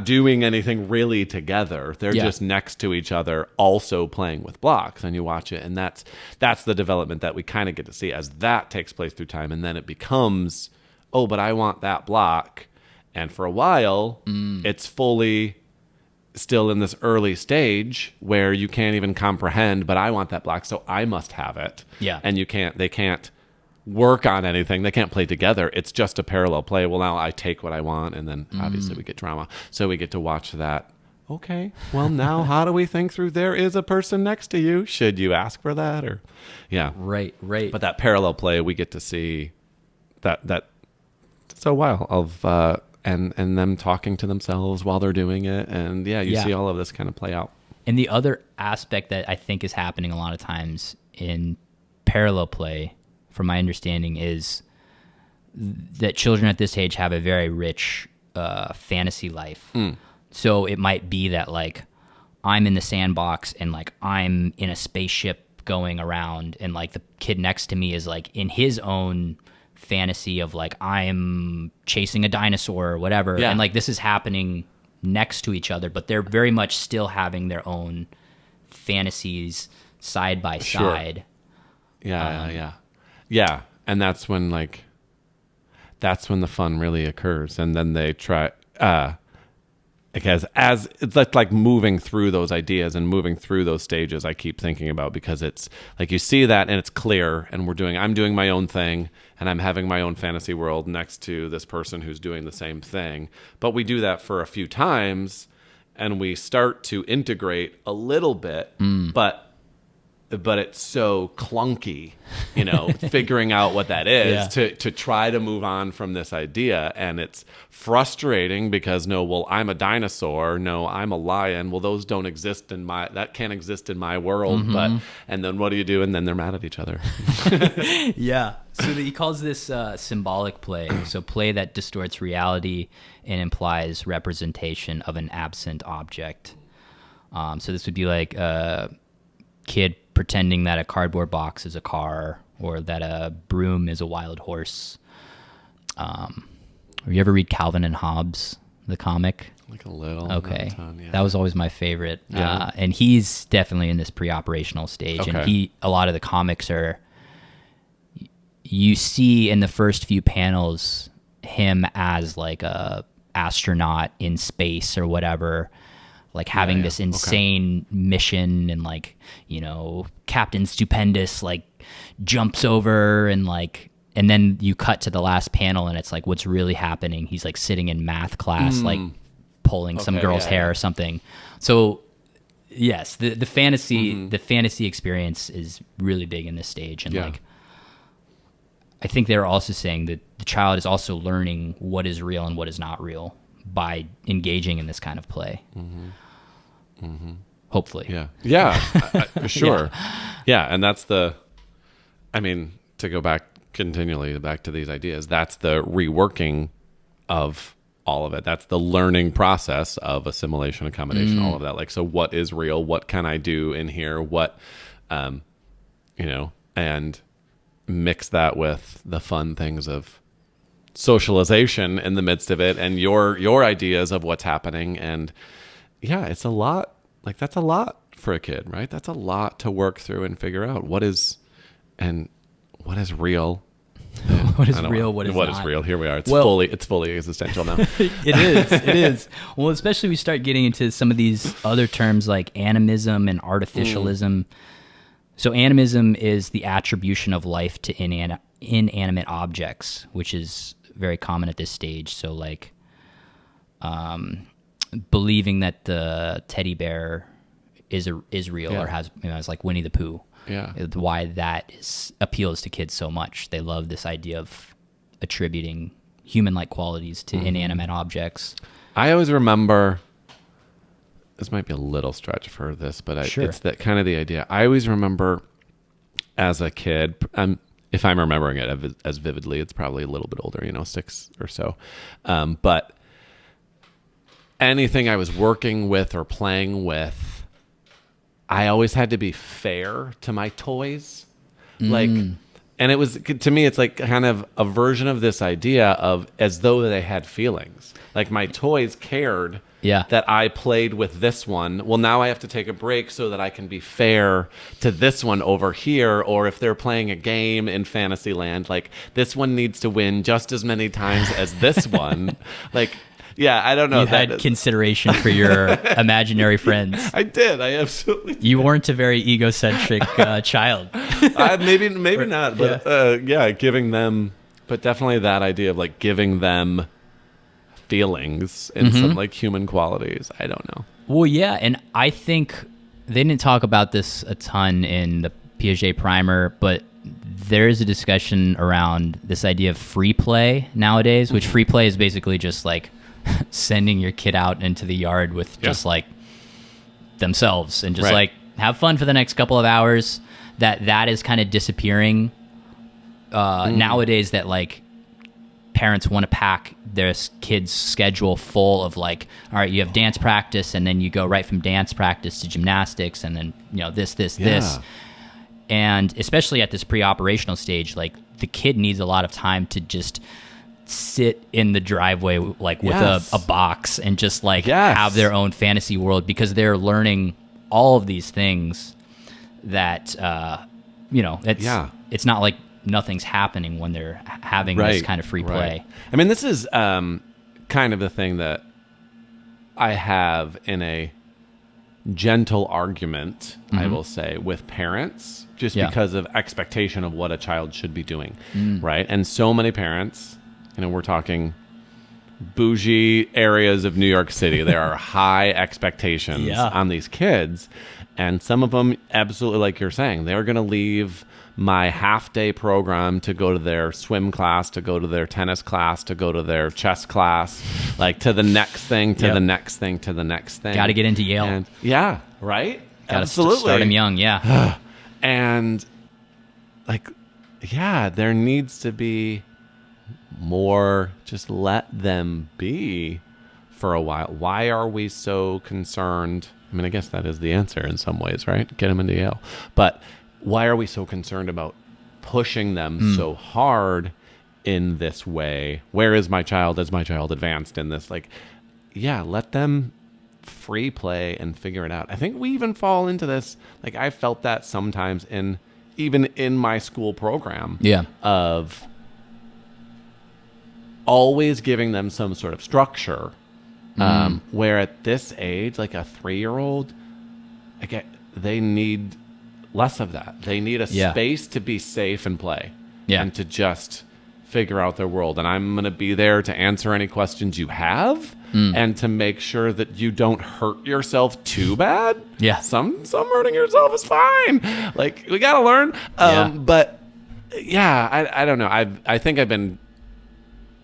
doing anything really together. They're just next to each other, also playing with blocks, and you watch it, and that's the development that we kind of get to see as that takes place through time, and then it becomes, oh, but I want that block, and for a while, it's fully still in this early stage where you can't even comprehend, but I want that block, so I must have it. Yeah. And they can't work on anything. They can't play together. It's just a parallel play. Well, now I take what I want, and then obviously we get drama. So we get to watch that. Okay, well, now how do we think through there is a person next to you? Should you ask for that? Or Right. But that parallel play, we get to see that it's a while of and them talking to themselves while they're doing it, and you see all of this kind of play out. And the other aspect that I think is happening a lot of times in parallel play, from my understanding, is that children at this age have a very rich fantasy life. So it might be that like I'm in the sandbox and like I'm in a spaceship going around, and like the kid next to me is like in his own fantasy of like I'm chasing a dinosaur or whatever, and like this is happening next to each other, but they're very much still having their own fantasies side by side. Yeah, and that's when the fun really occurs, and then they try because as it's like moving through those ideas and moving through those stages, I keep thinking about, because it's like you see that and it's clear, and I'm doing my own thing, and I'm having my own fantasy world next to this person who's doing the same thing. But we do that for a few times, and we start to integrate a little bit, but it's so clunky, figuring out what that is to try to move on from this idea. And it's frustrating because I'm a dinosaur. No, I'm a lion. Well, those don't exist that can't exist in my world. And then what do you do? And then they're mad at each other. So he calls this symbolic play. So play that distorts reality and implies representation of an absent object. So this would be like a kid pretending that a cardboard box is a car, or that a broom is a wild horse. You ever read Calvin and Hobbes, the comic? Like a little. Okay. Not a ton, That was always my favorite. And he's definitely in this pre-operational stage. Okay. And a lot of the comics you see in the first few panels him as like a astronaut in space or whatever, like having this insane mission, and like, Captain Stupendous like jumps over, and then you cut to the last panel and it's like what's really happening. He's like sitting in math class, like pulling some girl's hair or something. So yes, the fantasy experience is really big in this stage, and like I think they're also saying that the child is also learning what is real and what is not real by engaging in this kind of play. Hopefully. Sure. And that's to go back continually back to these ideas, that's the reworking of all of it. That's the learning process of assimilation, accommodation, all of that. Like, so what is real? What can I do in here? What, and mix that with the fun things of socialization in the midst of it and your ideas of what's happening. And it's a lot. Like, that's a lot for a kid, right? That's a lot to work through and figure out what is real. What is real? What is what not? Is real? Here we are. It's fully existential now. It is. Well, especially we start getting into some of these other terms like animism and artificialism. So animism is the attribution of life to inanimate objects, which is very common at this stage. So like believing that the teddy bear is real or has, it's like Winnie the Pooh. Yeah. Why that appeals to kids so much. They love this idea of attributing human-like qualities to inanimate objects. I always remember, this might be a little stretch for this, but it's that kind of the idea. I always remember as a kid, if I'm remembering it as vividly, it's probably a little bit older, 6 or so. But anything I was working with or playing with, I always had to be fair to my toys. Like, and it was, to me, it's like kind of a version of this idea of as though they had feelings. Like, my toys cared that I played with this one. Well, now I have to take a break so that I can be fair to this one over here. Or if they're playing a game in Fantasyland, like, this one needs to win just as many times as this one. Like, I don't know. You had consideration for your imaginary friends. I did. I absolutely did. You weren't a very egocentric child. Maybe not. But giving them, but definitely that idea of like giving them feelings and some like human qualities. I don't know. Well, yeah. And I think they didn't talk about this a ton in the Piaget primer, but there is a discussion around this idea of free play nowadays, which free play is basically just like sending your kid out into the yard with just like themselves and just like have fun for the next couple of hours. That is kind of disappearing nowadays, that like parents want to pack their kids' schedule full of like, all right, you have dance practice and then you go right from dance practice to gymnastics and then this. And especially at this pre-operational stage, like the kid needs a lot of time to just sit in the driveway like with a box and just like have their own fantasy world, because they're learning all of these things that it's not like nothing's happening when they're having this kind of free play. I mean, this is kind of the thing that I have in a gentle argument, I will say, with parents, just because of expectation of what a child should be doing, right? And so many parents, we're talking bougie areas of New York City. There are high expectations on these kids. And some of them, absolutely, like you're saying, they're going to leave my half-day program to go to their swim class, to go to their tennis class, to go to their chess class, like to the next thing, to the next thing, to the next thing. Got to get into Yale. And, right? Gotta absolutely. Start them young, And, there needs to be more, just let them be for a while. Why are we so concerned? I mean, I guess that is the answer in some ways, right? Get them into Yale. But why are we so concerned about pushing them so hard in this way? Where is my child? Is my child advanced in this? Let them free play and figure it out. I think we even fall into this. Like, I felt that sometimes even in my school program of always giving them some sort of structure, where at this age, like a 3-year-old, they need less of that. They need a space to be safe and play and to just figure out their world. And I'm going to be there to answer any questions you have and to make sure that you don't hurt yourself too bad. Some hurting yourself is fine. Like, we got to learn. But Yeah, I don't know. I think I've been.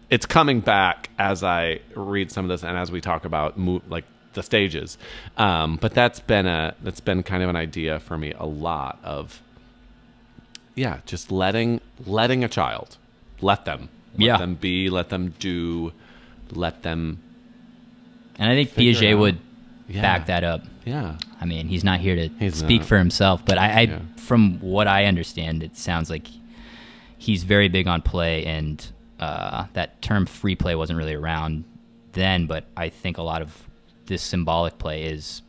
It's coming back as I read some of this and as we talk about like the stages. But that's been kind of an idea for me a lot of. Yeah, just letting a child, let them be, let them do, let them. And I think Piaget would back that up. Yeah. I mean, he's not here to speak for himself, but I from what I understand, it sounds like he's very big on play, and that term free play wasn't really around then, but I think a lot of this symbolic play is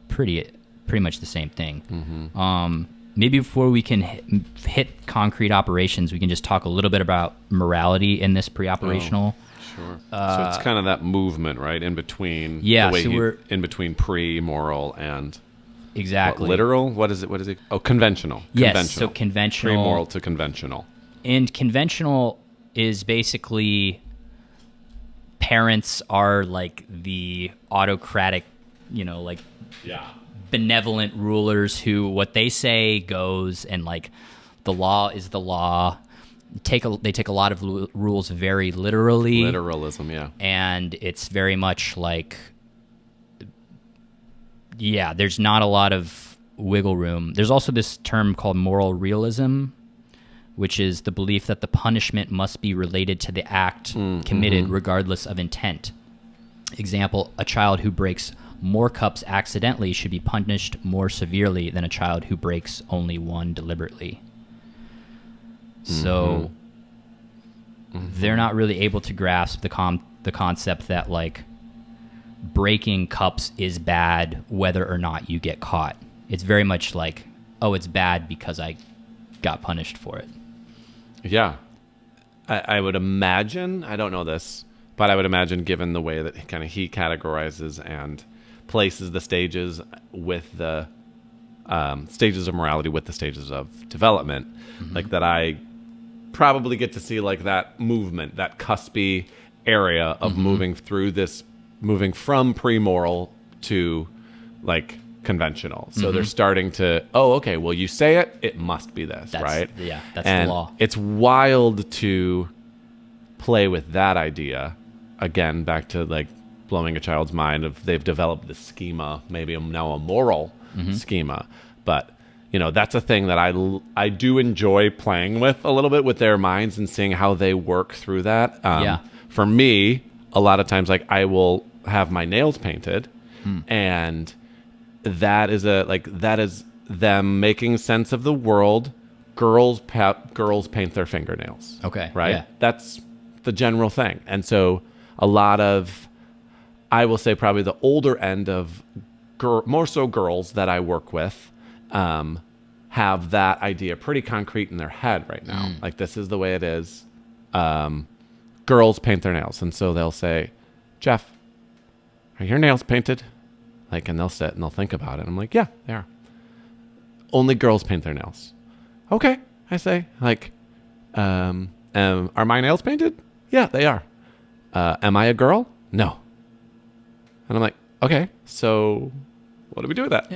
pretty much the same thing. Mm-hmm. Maybe before we can hit concrete operations, we can just talk a little bit about morality in this pre-operational. Sure. So it's kind of that movement, right, in between. Yeah. The way so we're in between pre-moral and exactly literal. What is it? Oh, conventional. Yes. Conventional. So conventional. Pre-moral to conventional. And conventional is basically parents are like the autocratic, like benevolent rulers who what they say goes, and like the law is the law. They take a lot of rules very literally. Literalism, yeah. And it's very much like, there's not a lot of wiggle room. There's also this term called moral realism, which is the belief that the punishment must be related to the act committed regardless of intent. Example, a child who breaks more cups accidentally should be punished more severely than a child who breaks only one deliberately. So they're not really able to grasp the concept that like breaking cups is bad whether or not you get caught. It's very much like, oh, it's bad because I got punished for it. Yeah. I would imagine, I don't know this, but I would imagine given the way that he categorizes and places the stages with the stages of morality with the stages of development, like that I probably get to see like that movement, that cuspy area of moving through this, moving from pre-moral to like conventional. So they're starting to, okay, well, you say it, it must be this, right? Yeah, that's and the law. It's wild to play with that idea. Again, back to like blowing a child's mind of they've developed this schema, maybe now a moral schema. But, that's a thing that I do enjoy playing with a little bit with their minds and seeing how they work through that. For me, a lot of times, like I will have my nails painted and that is them making sense of the world. Girls paint their fingernails. Okay. Right? Yeah. That's the general thing. And so a lot of, I will say probably the older end of more so girls that I work with have that idea pretty concrete in their head right now. Like this is the way it is. Girls paint their nails. And so they'll say, Jeff, are your nails painted? Like, and they'll sit and they'll think about it. I'm like, yeah, they are. Only girls paint their nails. Okay, I say. Like, are my nails painted? Yeah, they are. Am I a girl? No. And I'm like, okay, so what do we do with that?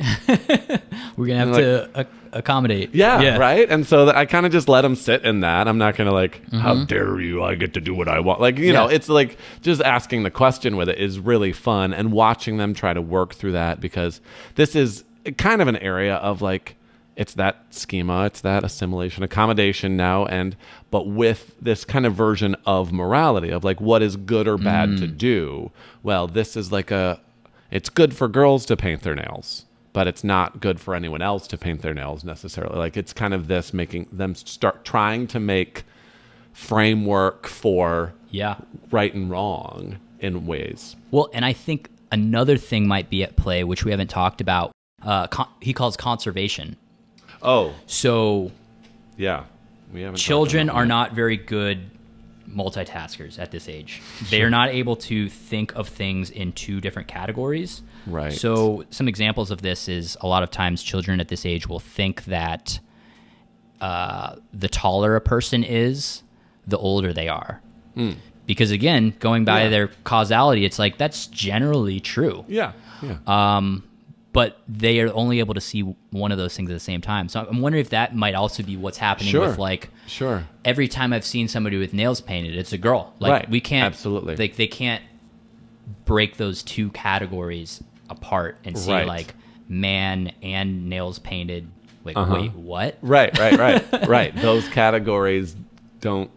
We're going to have to accommodate. Yeah, right? And so I kind of just let them sit in that. I'm not going to like, how dare you? I get to do what I want. Like, you know, it's like just asking the question with it is really fun and watching them try to work through that because this is kind of an area of like, it's that schema, it's that assimilation, accommodation now, but with this kind of version of morality of like what is good or bad to do. Well, this is like it's good for girls to paint their nails, but it's not good for anyone else to paint their nails necessarily. Like it's kind of this making them start trying to make framework for right and wrong in ways. Well, and I think another thing might be at play, which we haven't talked about. He calls conservation. Oh. So yeah, we haven't. Children are not very good multitaskers at this age. They are not able to think of things in two different categories. Right. So some examples of this is a lot of times children at this age will think that the taller a person is, the older they are. Because again, going by their causality, it's like that's generally true. Yeah. but they are only able to see one of those things at the same time. So I'm wondering if that might also be what's happening with like, every time I've seen somebody with nails painted, it's a girl. Like we can't, absolutely. Like they can't break those two categories apart and see like man and nails painted. Like, wait, what? Right. Those categories don't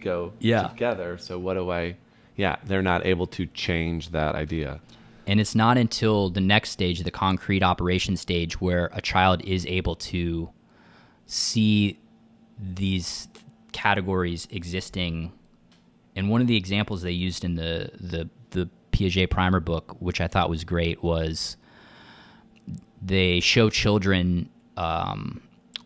go together. So what do I, they're not able to change that idea. And it's not until the next stage, the concrete operation stage, where a child is able to see these categories existing. And one of the examples they used in the Piaget primer book, which I thought was great, was they show children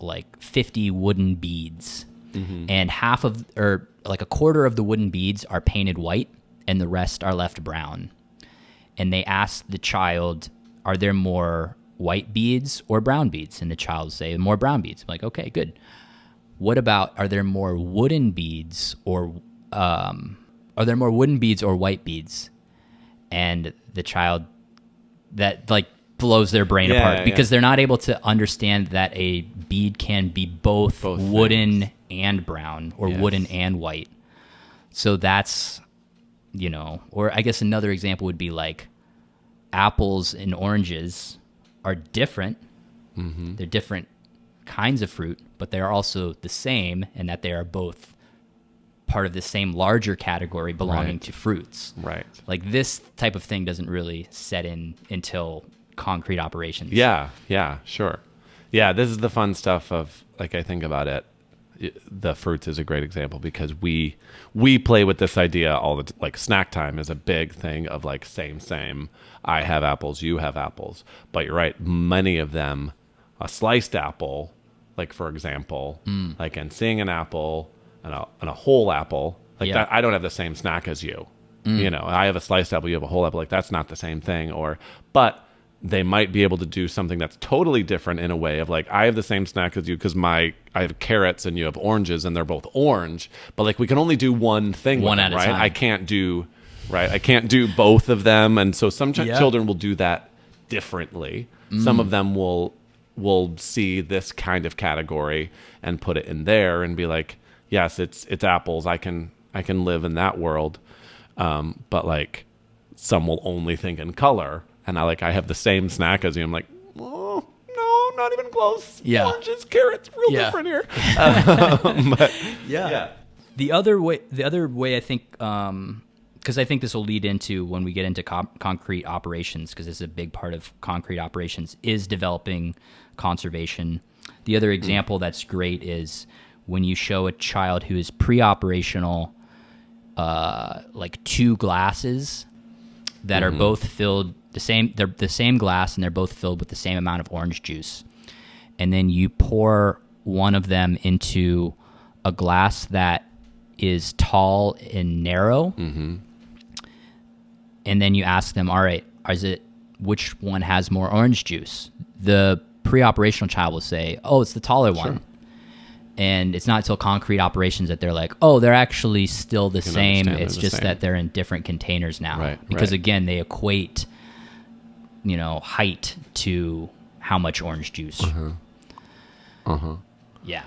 like 50 wooden beads, and a quarter of the wooden beads are painted white and the rest are left brown. And they ask the child, are there more white beads or brown beads? And the child will say, more brown beads. I'm like, okay, good. What about, are there more wooden beads or white beads? And the child, that like blows their brain apart because they're not able to understand that a bead can be both wooden things and brown, or wooden and white. So that's, or I guess another example would be like apples and oranges are different. They're different kinds of fruit, but they're also the same in that they are both part of the same larger category belonging to fruits. Right. Like this type of thing doesn't really set in until concrete operations. Yeah, sure. Yeah, this is the fun stuff of, like, I think about it. The fruits is a great example because we play with this idea all the like snack time is a big thing of like same. I have apples, you have apples. But you're right, many of them, a sliced apple, like for example, like and seeing an apple and a whole apple, like that, I don't have the same snack as you. I have a sliced apple, you have a whole apple, like that's not the same thing. But they might be able to do something that's totally different in a way of like, I have the same snack as you because I have carrots and you have oranges and they're both orange, but like we can only do one thing one with at them, a right? time. I can't do both of them. And so some children will do that differently. Some of them will see this kind of category and put it in there and be like, yes, it's apples. I can live in that world. But like some will only think in color. And I have the same snack as you. I'm like, oh, no, not even close. Yeah. Oranges, carrots, real different here. But, The other way I think, because I think this will lead into when we get into concrete operations, because this is a big part of concrete operations, is developing conservation. The other example that's great is when you show a child who is pre-operational, like two glasses that are both filled they're the same glass and they're both filled with the same amount of orange juice. And then you pour one of them into a glass that is tall and narrow. And then you ask them, all right, which one has more orange juice? The pre-operational child will say, oh, it's the taller one. And it's not until concrete operations that they're like, oh, they're actually still the same. It's just that they're in different containers now. Because again, they equate, height to how much orange juice. Yeah.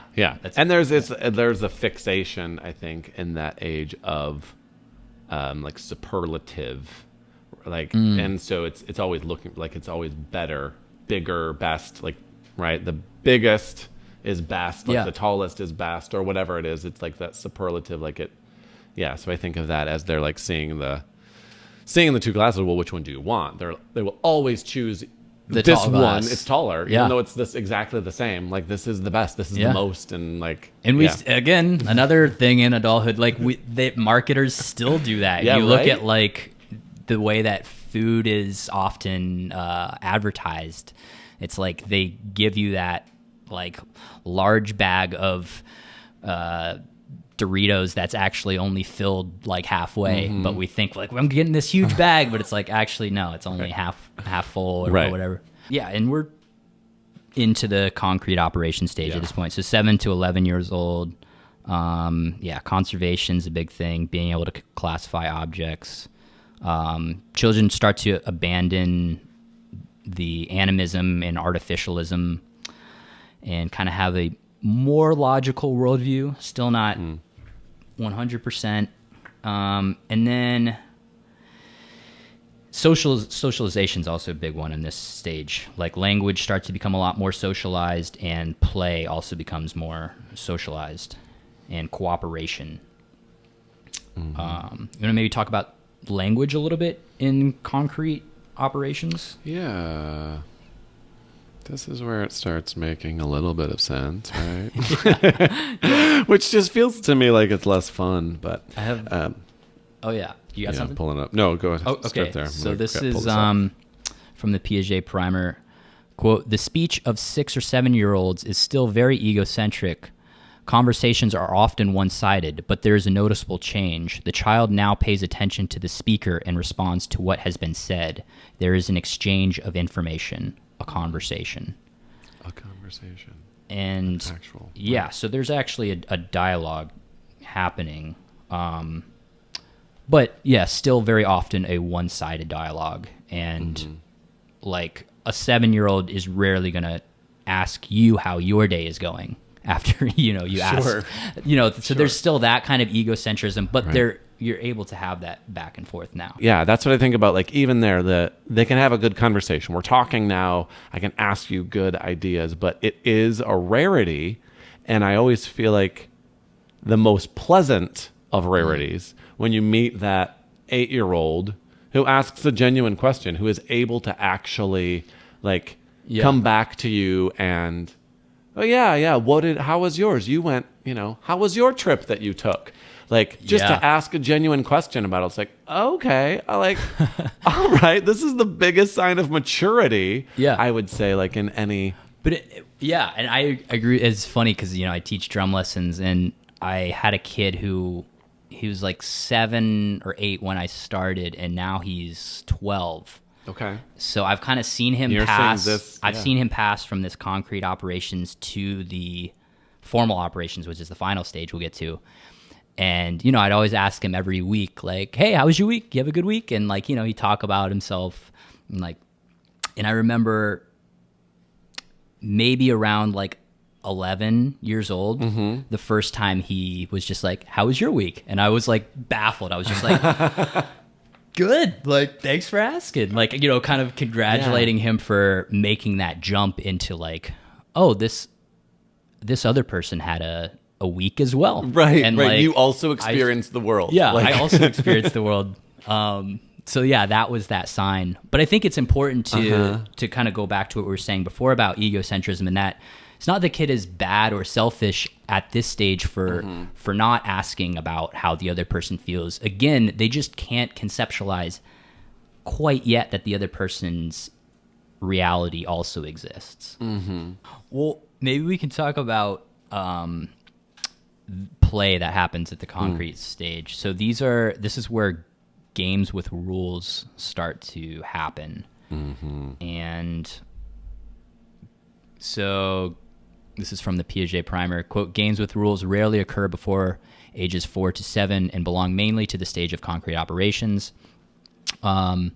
And there's a fixation, I think, in that age of like superlative, like, and so it's always looking like it's always better, bigger, best, like, right? The biggest is best, like the tallest is best, or whatever it is. It's like that superlative, like it. Yeah. So I think of that as they're like seeing the two glasses. Well, which one do you want? They will always choose this one. It's taller, even though it's this exactly the same. Like this is the best. This is the most, and like. And we again another thing in adulthood, like marketers still do that. You look at like the way that food is often advertised. It's like they give you that like large bag of Doritos that's actually only filled like halfway, but we think like, well, I'm getting this huge bag, but it's like actually no, it's only half full or whatever. Yeah, and we're into the concrete operation stage at this point. So 7 to 11 years old. Conservation's a big thing. Being able to classify objects. Children start to abandon the animism and artificialism, and kind of have a more logical worldview. Still not 100%. And then socialization is also a big one in this stage. Like language starts to become a lot more socialized, and play also becomes more socialized, and cooperation. You want to maybe talk about language a little bit in concrete operations? Yeah. This is where it starts making a little bit of sense, right? Which just feels to me like it's less fun, but I have... oh, yeah. You got something? Pulling up. No, go ahead. Oh, okay. Start there. So this is from the Piaget primer. Quote, "The speech of 6 or 7-year-olds is still very egocentric. Conversations are often one-sided, but there is a noticeable change. The child now pays attention to the speaker and responds to what has been said. There is an exchange of information, a conversation." A conversation. And actual. Yeah, so there's actually a dialogue happening. But yeah, still very often a one-sided dialogue. And like a 7-year-old is rarely going to ask you how your day is going after, you ask, so there's still that kind of egocentrism, but you're able to have that back and forth now. Yeah, that's what I think about. Like even there, they can have a good conversation. We're talking now. I can ask you good ideas, but it is a rarity. And I always feel like the most pleasant of rarities when you meet that 8-year-old who asks a genuine question, who is able to actually come back to you and, oh yeah, how was yours? You went, how was your trip that you took? To ask a genuine question about it. It's like, okay, all right, this is the biggest sign of maturity. Yeah, I would say, in any. But and I agree. It's funny because I teach drum lessons, and I had a kid who he was 7 or 8 when I started, and now he's 12. Okay. So I've kind of seen him pass. I've seen him pass from this concrete operations to the formal operations, which is the final stage we'll get to. And, I'd always ask him every week, hey, how was your week? You have a good week? And he'd talk about himself. And I remember maybe around 11 years old, the first time he was just how was your week? And I was baffled. I was just good. Thanks for asking. Kind of congratulating him for making that jump into oh, this other person had a week as well. Right. And you also experienced the world. Yeah, I also experienced the world. So yeah, that was that sign. But I think it's important to kind of go back to what we were saying before about egocentrism, and that it's not the kid is bad or selfish at this stage for not asking about how the other person feels. Again, they just can't conceptualize quite yet that the other person's reality also exists. Well, maybe we can talk about play that happens at the concrete stage. So this is where games with rules start to happen. And so this is from the Piaget primer. Quote, "Games with rules rarely occur before ages 4 to 7 and belong mainly to the stage of concrete operations." And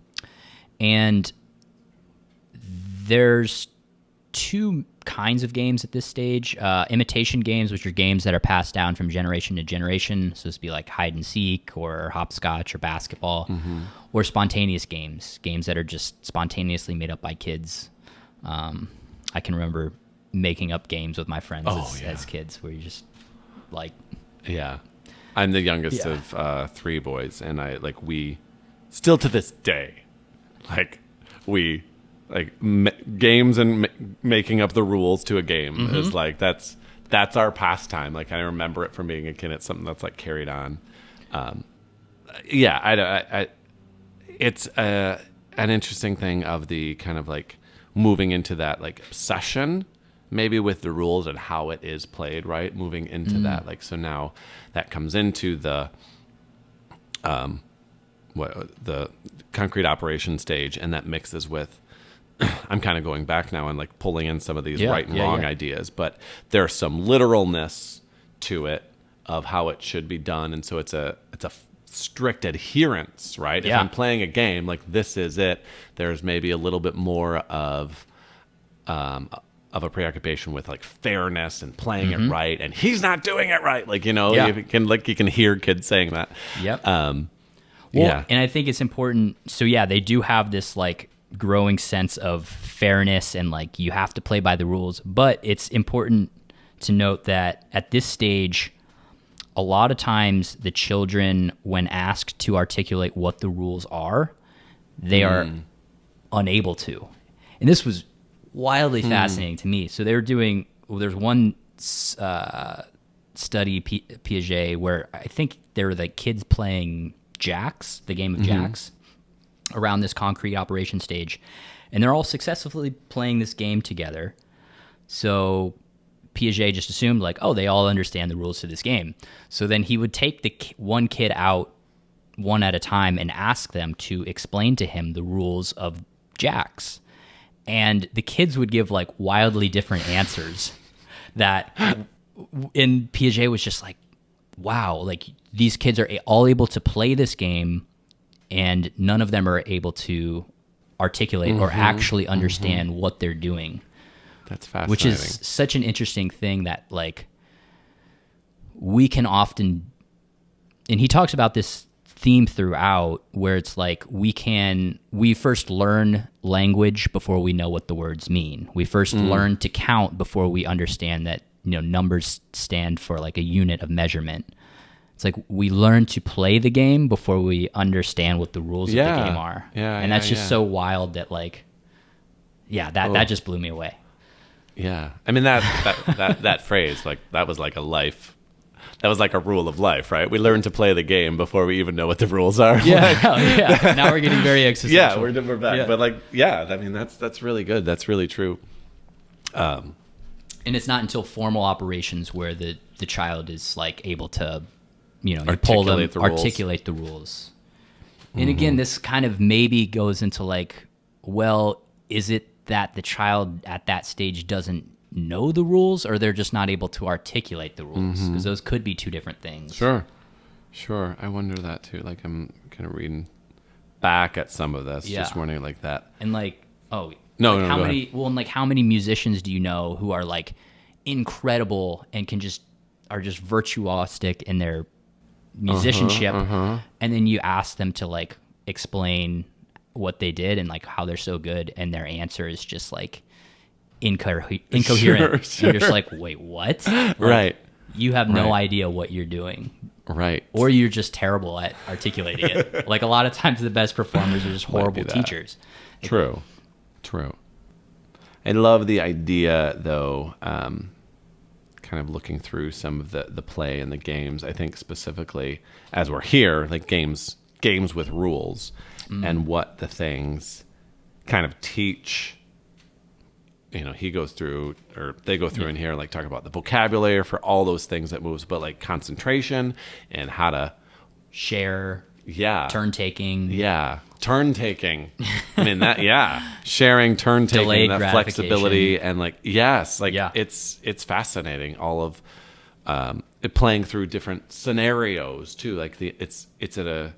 there's 2 kinds of games at this stage. Imitation games, which are games that are passed down from generation to generation. So this would be hide and seek or hopscotch or basketball. Or spontaneous games that are just spontaneously made up by kids. I can remember making up games with my friends as kids where you just Yeah. I'm the youngest of 3 boys, and we still to this day, games and making up the rules to a game is that's our pastime. I remember it from being a kid. It's something that's carried on. It's an interesting thing of the kind of moving into that obsession maybe with the rules and how it is played, right? Moving into that, so now that comes into the concrete operation stage, and that mixes with I'm kind of going back now and pulling in some of these right and wrong ideas, but there's some literalness to it of how it should be done, and so it's strict adherence, right? Yeah. If I'm playing a game, like this is it, there's maybe a little bit more of a preoccupation with like fairness and playing it right, and he's not doing it right. Like, you can hear kids saying that. Yep. Well, and I think it's important. So yeah, they do have this like growing sense of fairness and like you have to play by the rules, but it's important to note that at this stage, a lot of times the children, when asked to articulate what the rules are, they are unable to. And this was wildly fascinating to me. So they were doing, there's one study, Piaget, where I think there were like kids playing jacks, the game of jacks, around this concrete operation stage. And they're all successfully playing this game together. So Piaget just assumed like, oh, they all understand the rules to this game. So then he would take the one kid out one at a time and ask them to explain to him the rules of jacks. And the kids would give like wildly different answers that, and Piaget was just like, wow, like these kids are all able to play this game and none of them are able to articulate or actually understand what they're doing. That's fascinating. Which is such an interesting thing that like we can often, and he talks about this theme throughout where it's like we first learn language before we know what the words mean. We first learn to count before we understand that, numbers stand for like a unit of measurement. It's like we learn to play the game before we understand what the rules of the game are. And that's just so wild that like, that just blew me away. Yeah. I mean, that phrase, like that was like a life. That was like a rule of life, right? We learn to play the game before we even know what the rules are. Yeah. Now we're getting very existential. Yeah, we're back. Yeah. But like, I mean, that's really good. That's really true. And it's not until formal operations where the child is like able to, you pull them, articulate the rules. And again, this kind of maybe goes into like, well, is it that the child at that stage doesn't know the rules, or they're just not able to articulate the rules? Because those could be two different things. Sure. I wonder that too. Like I'm kind of reading back at some of this, just wondering like that. And like, how many musicians do you know who are like incredible and are just virtuosic in their musicianship, and then you ask them to like explain what they did and like how they're so good, and their answer is just like incoherent. Sure. You're just like, wait, what? Like, right. You have no idea what you're doing. Right. Or you're just terrible at articulating it. Like a lot of times the best performers are just horrible teachers. True. I love the idea though, kind of looking through some of the play and the games. I think specifically as we're here, like games with rules and what the things kind of teach. He goes through, or they go through in here, like talk about the vocabulary for all those things that moves, but like concentration and how to share. Yeah. Turn taking. Yeah. Turn taking. I mean that, sharing, turn taking, Delayed that flexibility and like, it's fascinating. All of it playing through different scenarios too. Like it's a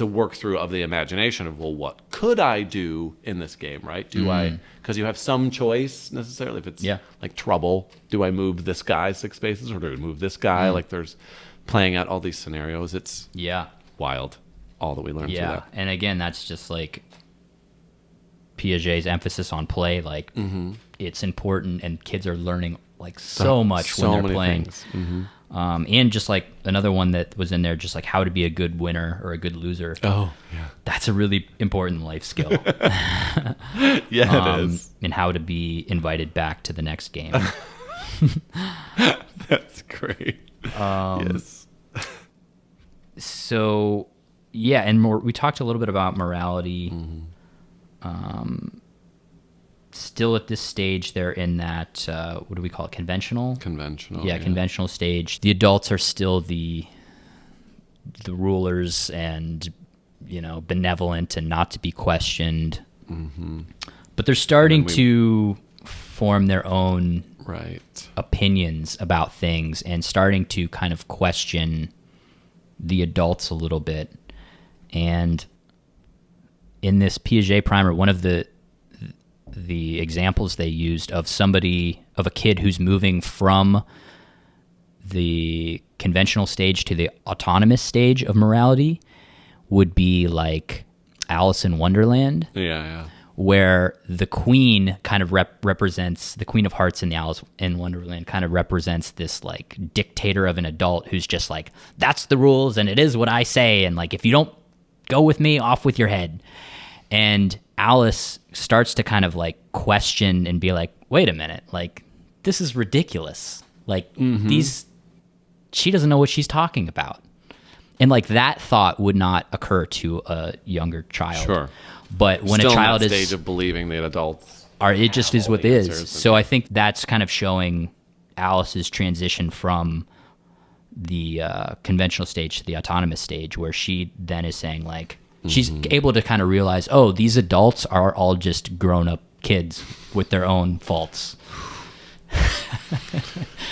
work through of the imagination of, well, what could I do in this game, right? Do I, because you have some choice necessarily. If it's like trouble, do I move this guy 6 spaces or do I move this guy? Like there's playing out all these scenarios. It's wild, all that we learned through that. And again, that's just like Piaget's emphasis on play. Like it's important, and kids are learning like so much when they're playing. And just like another one that was in there, just like how to be a good winner or a good loser. Oh, yeah. That's a really important life skill. It is. And how to be invited back to the next game. That's great. Yes. So, and we talked a little bit about morality. Still at this stage, they're in that, what do we call it? Conventional? Conventional. Yeah, conventional stage. The adults are still the rulers and, benevolent and not to be questioned. But they're starting to form their own opinions about things and starting to kind of question the adults a little bit. And in this Piaget primer, one of the examples they used of a kid who's moving from the conventional stage to the autonomous stage of morality would be like Alice in Wonderland. Yeah. Where the queen kind of represents, the Queen of Hearts in the Alice in Wonderland kind of represents this like dictator of an adult who's just like, that's the rules and it is what I say. And like, if you don't go with me, off with your head. And Alice starts to kind of like question and be like, wait a minute, like this is ridiculous. Like she doesn't know what she's talking about. And like that thought would not occur to a younger child. Sure. But when Still a child in that is stage of believing that adults it just is what it is. answers. So I think that's kind of showing Alice's transition from the conventional stage to the autonomous stage, where she then is saying like, she's able to kind of realize, oh, these adults are all just grown-up kids with their own faults.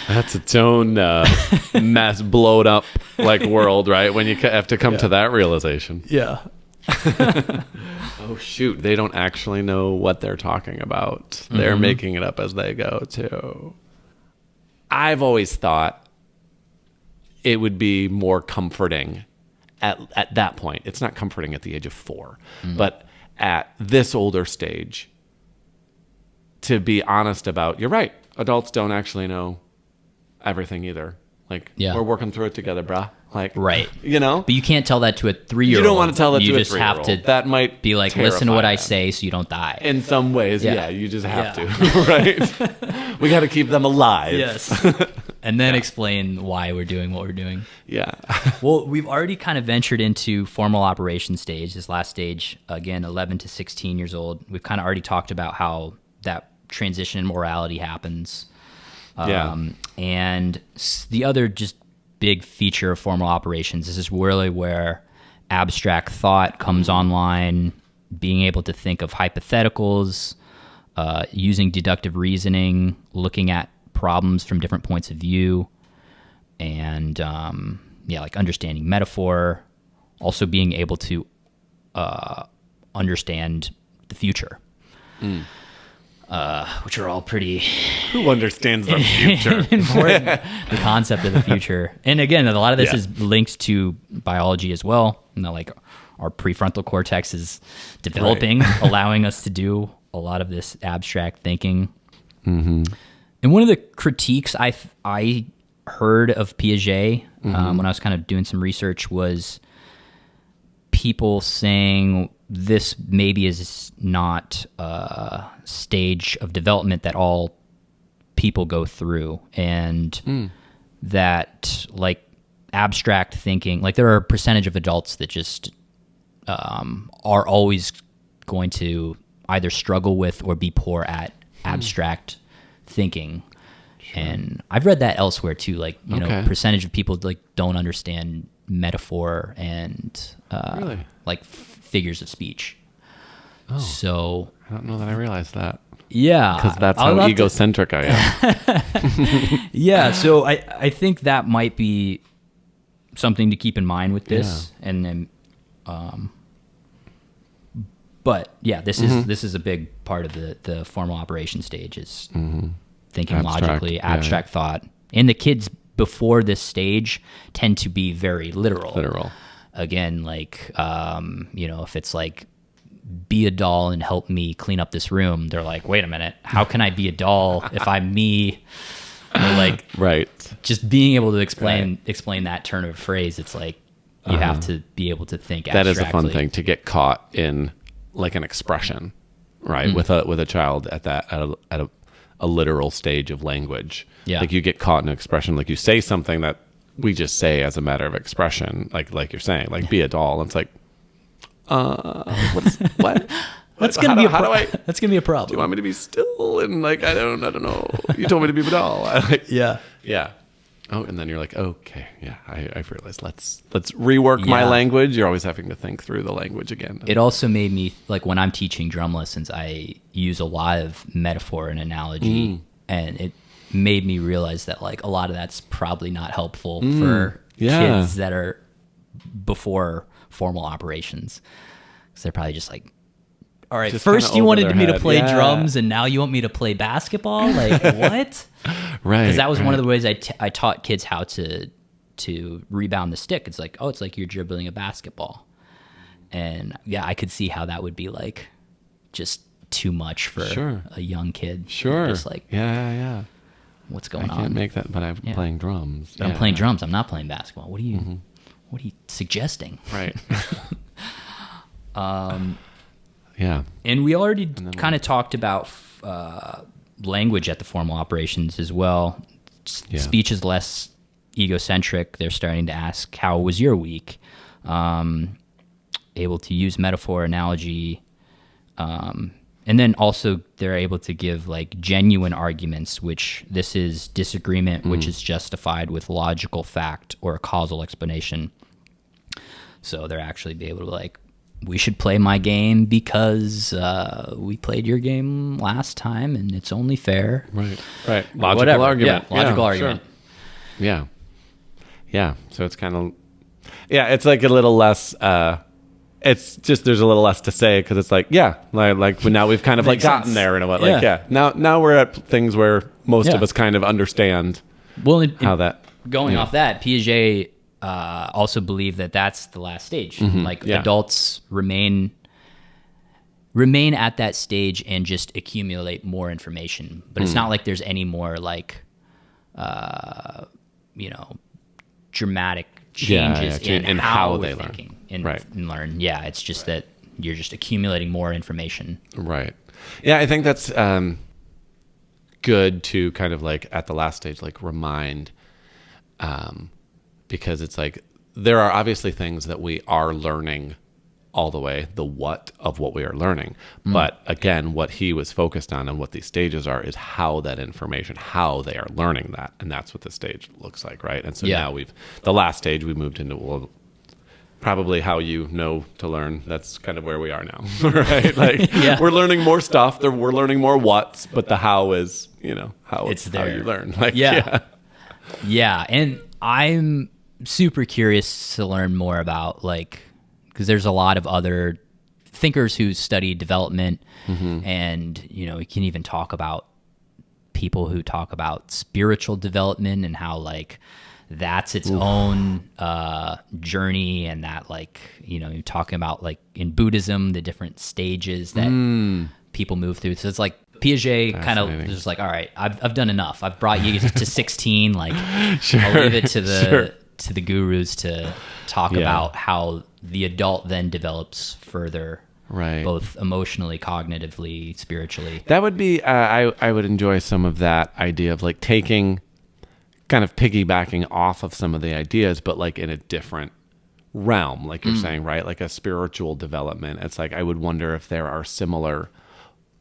That's its own mess, blowed up like world, right? When you have to come to that realization. Yeah. Oh, shoot. They don't actually know what they're talking about. They're making it up as they go, too. I've always thought it would be more comforting at that point. It's not comforting at the age of 4, but at this older stage, to be honest about, you're right, adults don't actually know everything either. Like, we're working through it together, brah. Like, right. You know? But you can't tell that to a 3-year-old. You don't want to tell that to a 3-year-old. You just have to that might be like, listen to what I them. say so you don't die. In some ways, you just have to, right? We got to keep them alive. Yes. And then explain why we're doing what we're doing. Yeah. Well, we've already kind of ventured into formal operation stage, this last stage, again, 11 to 16 years old. We've kind of already talked about how that transition in morality happens. And the other just big feature of formal operations is really where abstract thought comes online, being able to think of hypotheticals, using deductive reasoning, looking at problems from different points of view, and like understanding metaphor, also being able to understand the future. Which are all pretty... Who understands the future? important. The concept of the future. And again, a lot of this is linked to biology as well. You know, like our prefrontal cortex is developing, allowing us to do a lot of this abstract thinking. And one of the critiques I heard of Piaget when I was kind of doing some research was people saying this maybe is not a stage of development that all people go through, and that like abstract thinking, like there are a percentage of adults that just are always going to either struggle with or be poor at abstract thinking. And I've read that elsewhere too, like, you know, percentage of people like don't understand metaphor and like figures of speech. So I don't know that I realized that. Yeah, because that's how egocentric I am. Yeah, so I think that might be something to keep in mind with this, and then, but yeah, this is a big part of the formal operation stage is thinking logically, abstract thought, and the kids before this stage tend to be very literal. Again, like you know, if it's like, be a doll and help me clean up this room, they're like, wait a minute, how can I be a doll if I'm me? Or like, just being able to explain that turn of phrase, it's like you have to be able to think abstractly. That is a fun thing, to get caught in like an expression, right? With a child at a literal stage of language. Like you get caught in an expression, like you say something that we just say as a matter of expression, like you're saying, like be a doll. And it's like, what? That's gonna be a problem. Do you want me to be still? And like, I don't know. You told me to be a doll. Yeah. Oh, and then you're like, okay, yeah, I've realized. Let's rework my language. You're always having to think through the language again. It also made me, like, when I'm teaching drum lessons, I use a lot of metaphor and analogy, and it made me realize that like a lot of that's probably not helpful for kids that are before formal operations. So they're probably just like, all right, Just first kinda you over wanted their me to head. play Yeah. drums, and now you want me to play basketball? Like, what? Right. Because that was one of the ways I taught kids how to rebound the stick. It's like, oh, it's like you're dribbling a basketball. And yeah, I could see how that would be like just too much for Sure. a young kid. Sure. Just like, yeah. what's I going on? can't make that, but I'm Yeah. playing drums. But I'm playing drums. I'm not playing basketball. What are you suggesting? Right. Um, yeah. And we already kind of talked about language at the formal operations as well. Yeah. Speech is less egocentric. They're starting to ask, how was your week? Able to use metaphor, analogy. And then also they're able to give like genuine arguments, which this is disagreement, which is justified with logical fact or a causal explanation. So they're actually be able to like, we should play my game because we played your game last time and it's only fair. Right. Logical Whatever. argument. Yeah, logical Yeah, argument. Sure. Yeah. Yeah. So it's kind of, it's like a little less, it's just, there's a little less to say because it's like, like now we've kind of like Makes gotten sense. there in a way. Like, Yeah. now we're at things where most Yeah. of us kind of understand Well, how that. going off that, Piaget also believed that that's the last stage. Like Yeah. adults remain at that stage and just accumulate more information. But it's not like there's any more like, dramatic changes in how they we're learn. thinking and Right. learn. Yeah, it's just that you're just accumulating more information. Right. Yeah, I think that's good to kind of like at the last stage, like remind, because it's like there are obviously things that we are learning all the way, the what of what we are learning. But again, what he was focused on and what these stages are is how that information, how they are learning that. And that's what the stage looks like, right? And so now the last stage we moved into, well, probably how you know to learn. That's kind of where we are now, right? Like we're learning more stuff. We're learning more what's, but the how is, how It's how there. you learn. Like, Yeah, and I'm super curious to learn more about like, because there's a lot of other thinkers who study development, and we can even talk about people who talk about spiritual development and how like that's its own journey, and that like you're talking about like in Buddhism the different stages that people move through. So it's like Piaget kind of just like, all right, I've done enough. I've brought you to 16. Like I'll leave it to the gurus to talk about how the adult then develops further, right? Both emotionally, cognitively, spiritually. That would be, I would enjoy some of that idea of like taking, kind of piggybacking off of some of the ideas, but like in a different realm, like you're saying, right? Like a spiritual development. It's like, I would wonder if there are similar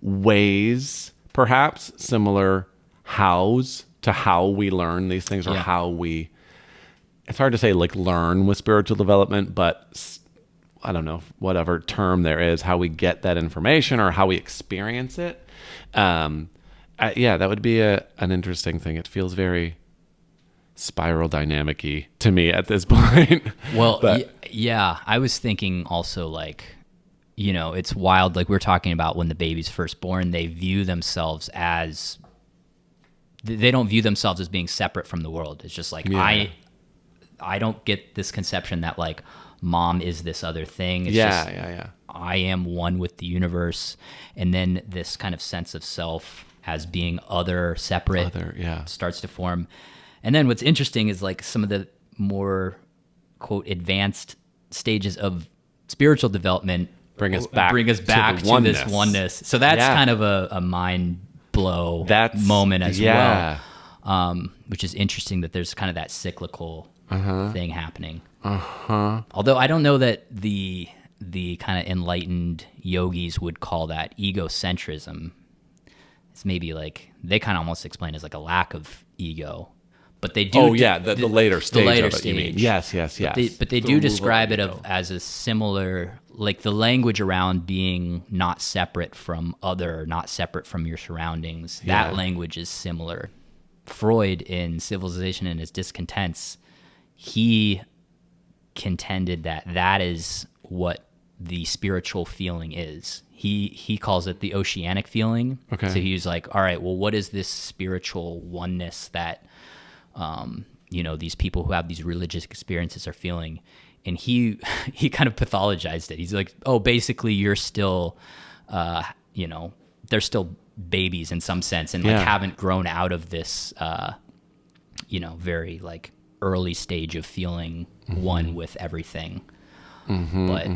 ways, perhaps similar hows to how we learn these things, or how we, it's hard to say like learn with spiritual development, but I don't know, whatever term there is, how we get that information or how we experience it. That would be an interesting thing. It feels very spiral dynamic-y to me at this point. Well, I was thinking also like, it's wild. Like we're talking about when the baby's first born, they view themselves as, they don't view themselves as being separate from the world. It's just like, I don't get this conception that like mom is this other thing. It's just, I am one with the universe. And then this kind of sense of self as being other, separate, starts to form. And then what's interesting is like some of the more quote advanced stages of spiritual development bring us back to this oneness. So that's kind of a mind blow moment as well. Which is interesting that there's kind of that cyclical thing happening. Although I don't know that the kind of enlightened yogis would call that egocentrism. It's maybe like they kind of almost explain it as like a lack of ego, but they do. The later stage. The later of it, stage. You mean. Yes. But they do describe it as a similar, like the language around being not separate from other, not separate from your surroundings. That language is similar. Freud in Civilization and his Discontents, he contended that that is what the spiritual feeling is. He calls it the oceanic feeling. Okay. So he was like, all right, well, what is this spiritual oneness that, these people who have these religious experiences are feeling? And he kind of pathologized it. He's like, oh, basically you're still, they're still babies in some sense and like haven't grown out of this, very like early stage of feeling one with everything. But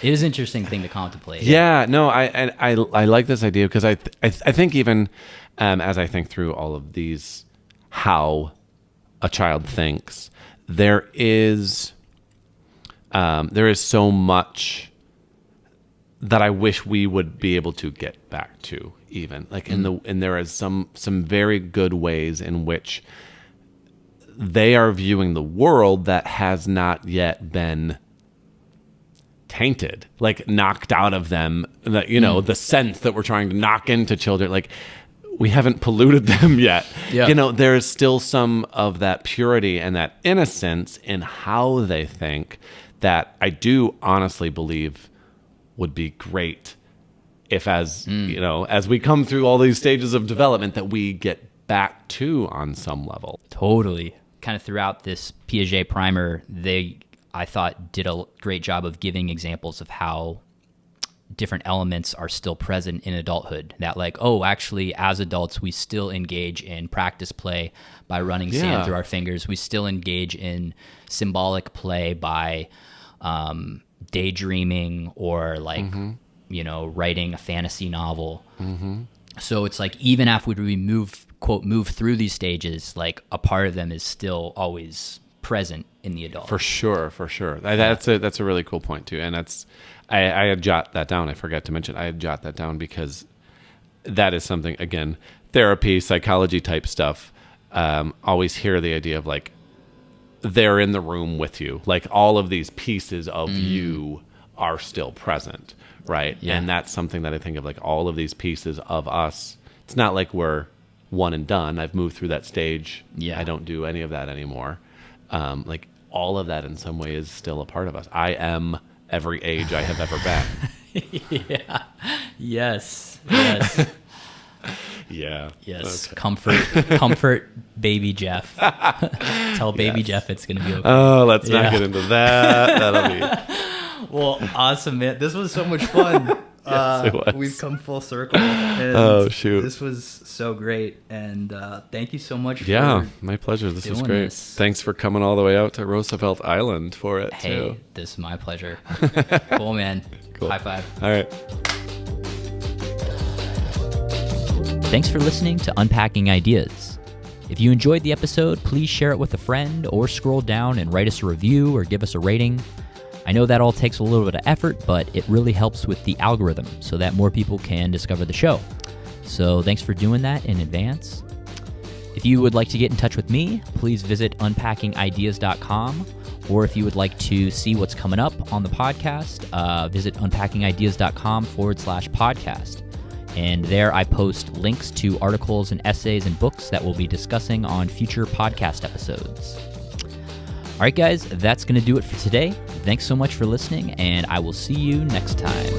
it is an interesting thing to contemplate. Yeah, no, I like this idea because I think even as I think through all of these, how a child thinks, there is so much that I wish we would be able to get back to, even like and there is some very good ways in which they are viewing the world that has not yet been tainted, like knocked out of them, that the sense that we're trying to knock into children, like we haven't polluted them yet. There is still some of that purity and that innocence in how they think that I do honestly believe would be great if as we come through all these stages of development that we get back to on some level. Totally. Kind of throughout this Piaget primer, I thought did a great job of giving examples of how different elements are still present in adulthood. That like, oh, actually, as adults, we still engage in practice play by running sand through our fingers. We still engage in symbolic play by daydreaming or like, writing a fantasy novel. So it's like, even after we move through these stages, like a part of them is still always present in the adult. For sure. That's a really cool point too. And that's, I had jot that down. I forgot to mention, I had jot that down because that is something, again, therapy, psychology type stuff. Always hear the idea of like, they're in the room with you. Like all of these pieces of you are still present. Right. Yeah. And that's something that I think of, like all of these pieces of us. It's not like we're one and done. I've moved through that stage. Yeah. I don't do any of that anymore. Like all of that in some way is still a part of us. I am every age I have ever been. Yeah. Yes. Yeah. Yes. Okay. Comfort baby Jeff. Tell baby Jeff it's going to be okay. Oh, let's not get into that. That'll be... Well, awesome, man. This was so much fun. Yes, it was. We've come full circle. And oh, shoot. This was so great. And thank you so much for my pleasure. This was great. Thanks for coming all the way out to Roosevelt Island for it, too. This is my pleasure. Cool, man. Cool. High five. All right. Thanks for listening to Unpacking Ideas. If you enjoyed the episode, please share it with a friend or scroll down and write us a review or give us a rating. I know that all takes a little bit of effort, but it really helps with the algorithm so that more people can discover the show. So thanks for doing that in advance. If you would like to get in touch with me, please visit unpackingideas.com. Or if you would like to see what's coming up on the podcast, visit unpackingideas.com/podcast. And there I post links to articles and essays and books that we'll be discussing on future podcast episodes. All right, guys, that's going to do it for today. Thanks so much for listening, and I will see you next time.